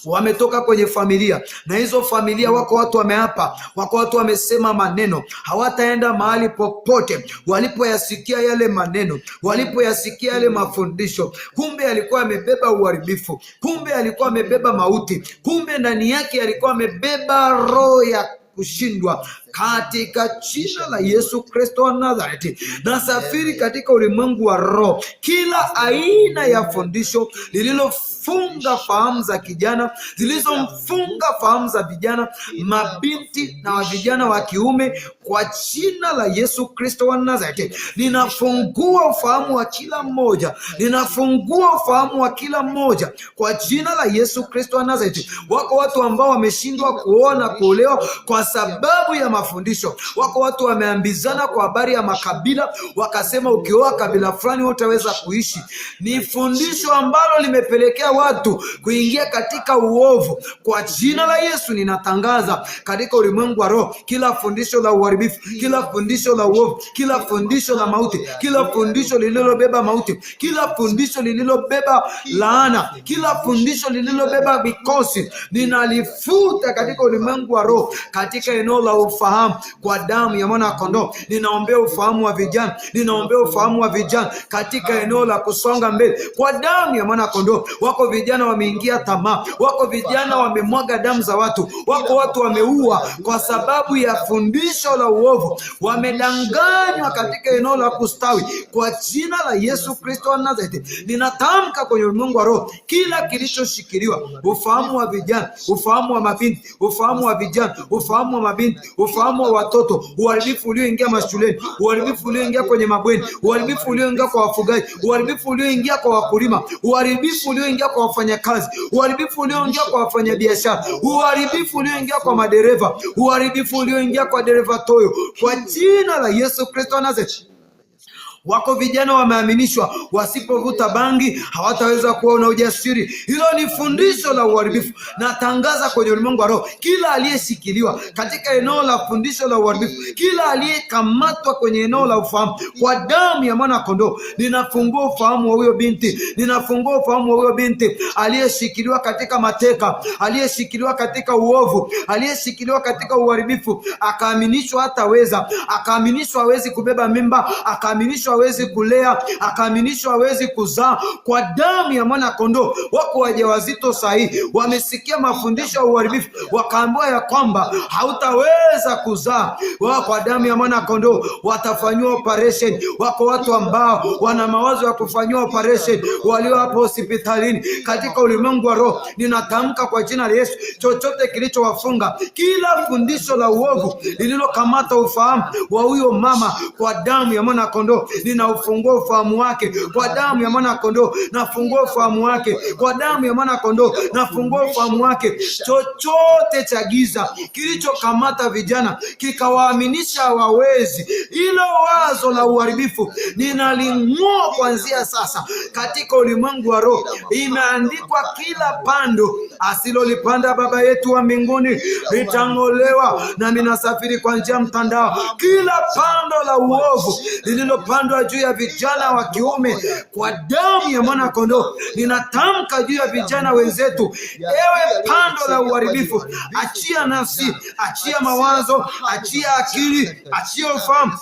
wametoka kwenye familia, na hizo familia wako watu wameapa, wako watu wamesema maneno, hawataenda mahali popote. Walipoyasikia yale maneno, walipoyasikia yale mafundisho, kumbe alikuwa amebeba uharibifu, kumbe alikuwa amebeba mauti, kumbe ndani yake alikuwa amebeba roho ya kushindwa. Katika jina la Yesu Kristo wa Nazareti, nasafiri katika ulimwengu wa roho. Kila aina ya fundisho lililofunga fahamu za kijana, zilizomfunga fahamu za vijana, mabinti na vijana wa kiume, kwa jina la Yesu Kristo wa Nazareti, ninafungua ufahamu wa kila mmoja, ninafungua ufahamu wa kila mmoja kwa jina la Yesu Kristo wa Nazareti. Wako watu ambao wameshindwa kuoa na kuolewa kwa sababu ya mafundisho. Wako watu wameambizana kwa habari ya makabila, wakasema ukioa kabila fulani utaweza kuishi. Ni fundisho ambalo limepelekea watu kuingia katika uovu. Kwa jina la Yesu ninatangaza katika ulimwengu wa roho, kila fundisho la uharibifu, kila fundisho la uovu, kila fundisho la mauti, kila fundisho lililobeba mauti, kila fundisho lililobeba laana, kila fundisho lililobeba mikosi, ninalifuta katika ulimwengu wa roho, katika eneo la ufahamu, kwa damu ya mwana kondoo. Ninaombea ufahamu wa vijana, ninaombea ufahamu wa vijana katika eneo la kusonga mbele, kwa damu ya mwana kondoo. Wako vijana wameingia tamaa, wako vijana wamemwaga damu za watu, wako watu wameua kwa sababu ya fundisho la uovu, wamedanganywa katika eneo la kustawi. Kwa jina la Yesu Kristo wa Nazareti, ninatamka kwenye ulimwengu wa roho, kila kilichoshikiliwa, ufahamu wa vijana, ufahamu wa mabinti, ufahamu wa vijana, ufahamu wa mabinti, ufahamu wa watoto, uharibifu ulioingia mashuleni, uharibifu ulioingia kwenye mabweni, uharibifu ulioingia kwa wafugaji, uharibifu ulioingia kwa wakulima, uharibifu ulioingia kwa wafanyakazi, uharibifu ulioingia kwa wafanyabiashara, uharibifu ulioingia kwa madereva, uharibifu ulioingia kwa dereva toyo, kwa jina la Yesu Kristo wa Nazareti. Wako vijana wameaminishwa wasipovuta bangi hawataweza kuwa na ujasiri. Hilo ni fundisho la uharibifu. Natangaza kwenye ulimwengu wa roho, kila aliyeshikiliwa katika eneo la fundisho la uharibifu, kila aliyekamatwa kwenye eneo la ufahamu, kwa damu ya mwana kondoo, ninafungua ufahamu wa huyo binti, ninafungua ufahamu wa huyo binti aliyeshikiliwa katika mateka, aliyeshikiliwa katika uovu, aliyeshikiliwa katika uharibifu, akaaminishwa hataweza, akaaminishwa hawezi kubeba mimba, akaaminishwa hawezi kulea, akaaminishwa hawezi kuzaa. Kwa damu ya mwana kondoo, wako wajawazito sahihi wamesikia mafundisho ya uharibifu, wakaambiwa ya kwamba hautaweza kuzaa. Kwa damu ya mwana kondoo watafanywa operation. Wako watu ambao wana mawazo ya kufanywa operation, walio hapo hospitalini. Katika ulimwengu wa roho, ninatamka kwa jina la Yesu, chochote kilichowafunga, kila fundisho la uovu lililokamata ufahamu wa huyo mama, kwa damu ya mwana kondoo ninaufungua ufahamu wake, kwa damu ya mwana kondoo nafungua ufahamu wake, kwa damu ya mwana kondoo nafungua ufahamu wake. Chochote cha giza kilichokamata vijana kikawaaminisha hawawezi, ilo wazo la uharibifu ninaling'oa kuanzia sasa katika ulimwengu wa roho. Imeandikwa, kila pando asilolipanda Baba yetu wa mbinguni litang'olewa. Na ninasafiri kwa njia mtandao, kila pando la uovu lililopandwa juu ya vijana wa kiume, kwa damu ya mwana kondoo ninatamka juu ya vijana wenzetu, ewe pando la uharibifu, achia nafsi, achia mawazo, achia akili, achia ufahamu.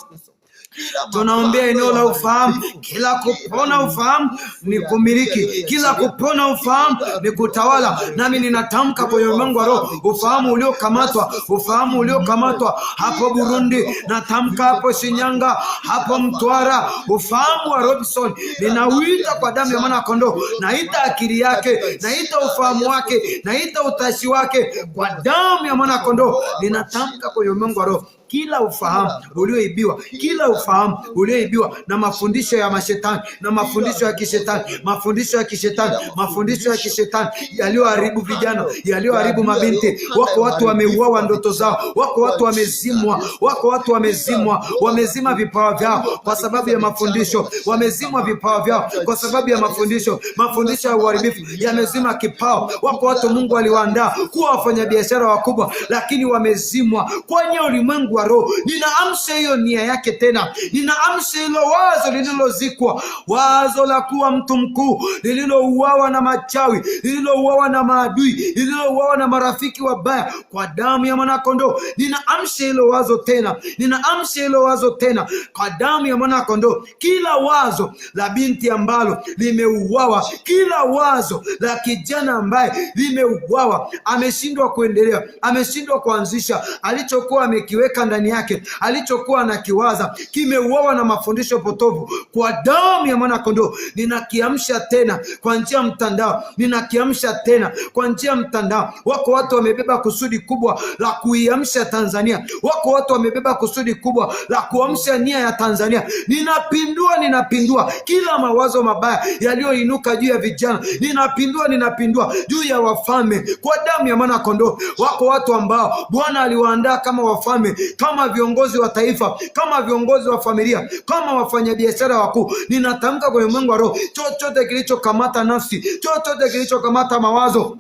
Tunaombea eneo la ufahamu, kila kupona ufahamu ni kumiliki, kila kupona ufahamu ni kutawala. Nami ninatamka kwenye ulimwengu wa roho, ufahamu uliokamatwa, ufahamu uliokamatwa hapo Burundi, natamka hapo Shinyanga, hapo Mtwara, ufahamu wa Robinson ninauita kwa damu ya mwana kondoo. Naita akili yake, naita ufahamu wake, naita utashi wake kwa damu ya mwana kondoo. Ninatamka kwenye ulimwengu wa roho, kila ufahamu ulioibiwa, kila ufahamu ulioibiwa na mafundisho ya mashetani na mafundisho ya kishetani, mafundisho ya kishetani, mafundisho ya kishetani yaliyoharibu vijana, yaliyoharibu mabinti. Wako watu wameuawa ndoto zao, wako watu wamezimwa, wako watu wamezimwa, wamezima vipawa vyao kwa sababu ya mafundisho, wamezimwa vipawa vyao kwa sababu ya mafundisho, mafundisho ya uharibifu yamezima kipao. Wako watu Mungu aliwaandaa kuwa wafanyabiashara wakubwa, lakini wamezimwa kwenye ulimwengu wa roho. Ninaamsha hiyo nia yake tena, ninaamsha hilo wazo lililozikwa, wazo la kuwa mtu mkuu, lililouawa na machawi, lililouawa na maadui, lililouawa na marafiki wabaya, kwa damu ya mwana kondoo. Ninaamsha hilo wazo tena, ninaamsha hilo wazo tena kwa damu ya mwana kondoo. Kila wazo la binti ambalo limeuawa, kila wazo la kijana ambaye limeuawa, ameshindwa kuendelea, ameshindwa kuanzisha alichokuwa amekiweka ndani yake, alichokuwa anakiwaza, kimeuawa na mafundisho potovu, kwa damu ya mwana kondoo. Ninakiamsha tena kwa njia ya mtandao, ninakiamsha tena kwa njia ya mtandao. Wako watu wamebeba kusudi kubwa la kuiamsha Tanzania, wako watu wamebeba kusudi kubwa la kuamsha nia ya Tanzania. Ninapindua kila mawazo mabaya yaliyoinuka juu ya vijana, ninapindua juu ya wafalme kwa damu ya mwana kondoo. Wako watu ambao Bwana aliwaandaa kama wafalme, kama viongozi wa taifa, kama viongozi wa familia, kama wafanyabiashara wakuu. Ninatamka kwenye ulimwengu wa roho, chochote kilichokamata nafsi, chochote kilichokamata mawazo,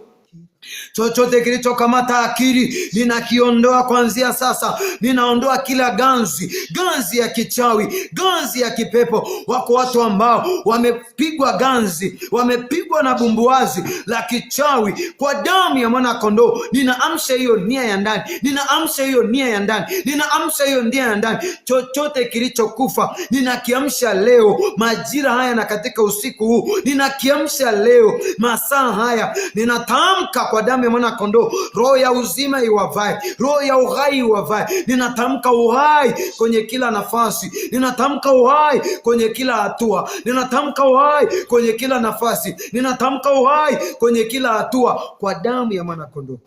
chochote kilichokamata akili, ninakiondoa kuanzia sasa. Ninaondoa kila ganzi ya kichawi, ganzi ya kipepo. Wako watu ambao wamepigwa ganzi, wamepigwa na bumbuazi la kichawi kwa damu ya mwana kondoo. Ninaamsha hiyo nia ya ndani, ninaamsha hiyo nia ya ndani, ninaamsha hiyo nia ya ndani. Chochote kilichokufa ninakiamsha leo majira haya na katika usiku huu, ninakiamsha leo masaa haya. Ninatamka kwa damu ya mwana kondoo, roho ya uzima iwavae, roho ya uhai iwavae. Ninatamka uhai kwenye kila nafasi, ninatamka uhai kwenye kila hatua, ninatamka uhai kwenye kila nafasi, ninatamka uhai kwenye kila hatua kwa damu ya mwana kondoo.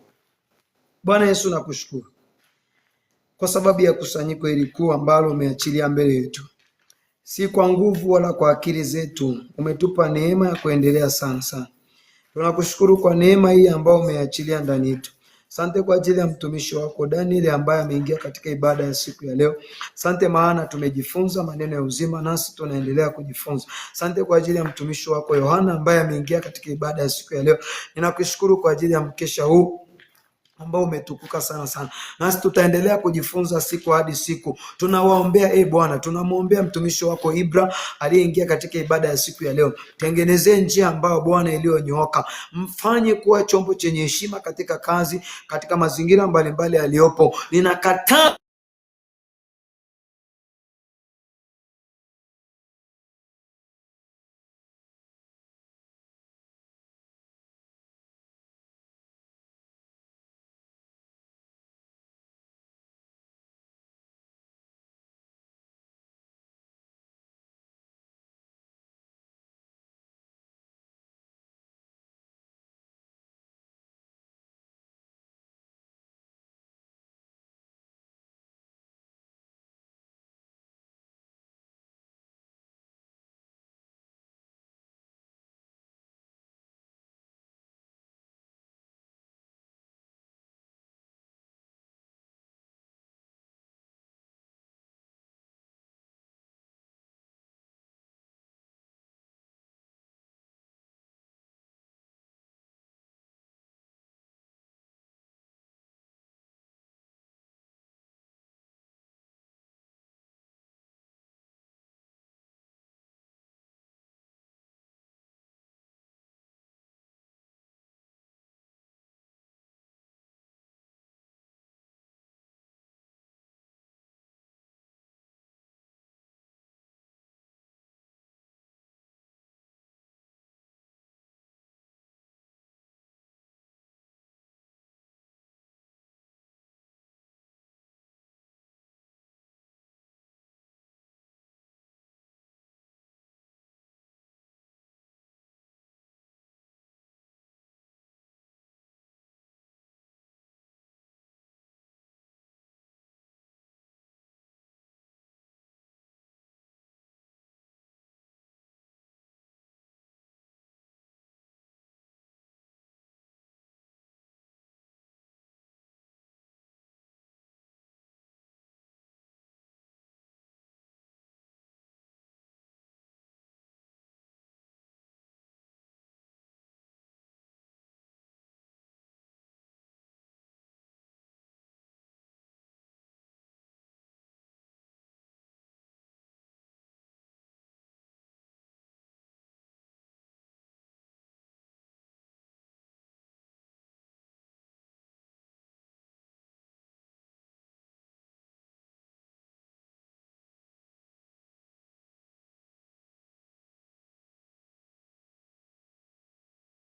Bwana Yesu, nakushukuru kwa sababu ya kusanyiko hili kuu ambalo umeachilia mbele yetu. Si kwa nguvu wala kwa akili zetu, umetupa neema ya kuendelea sana. Tunakushukuru kwa neema hii ambayo umeachilia ndani yetu. Asante kwa ajili ya mtumishi wako Daniel ambaye ameingia katika ibada ya siku ya leo. Asante maana tumejifunza maneno ya uzima, nasi tunaendelea kujifunza. Asante kwa ajili ya mtumishi wako Yohana ambaye ameingia katika ibada ya siku ya leo. Ninakushukuru kwa ajili ya mkesha huu ambao umetukuka sana. Nasi tutaendelea kujifunza siku hadi siku. Tunawaombea Bwana, tunamwombea mtumishi wako Ibra aliyeingia katika ibada ya siku ya leo. Tengenezee njia ambayo Bwana iliyonyooka. Mfanye kuwa chombo chenye heshima katika kazi, katika mazingira mbalimbali aliyopo. Ninakataa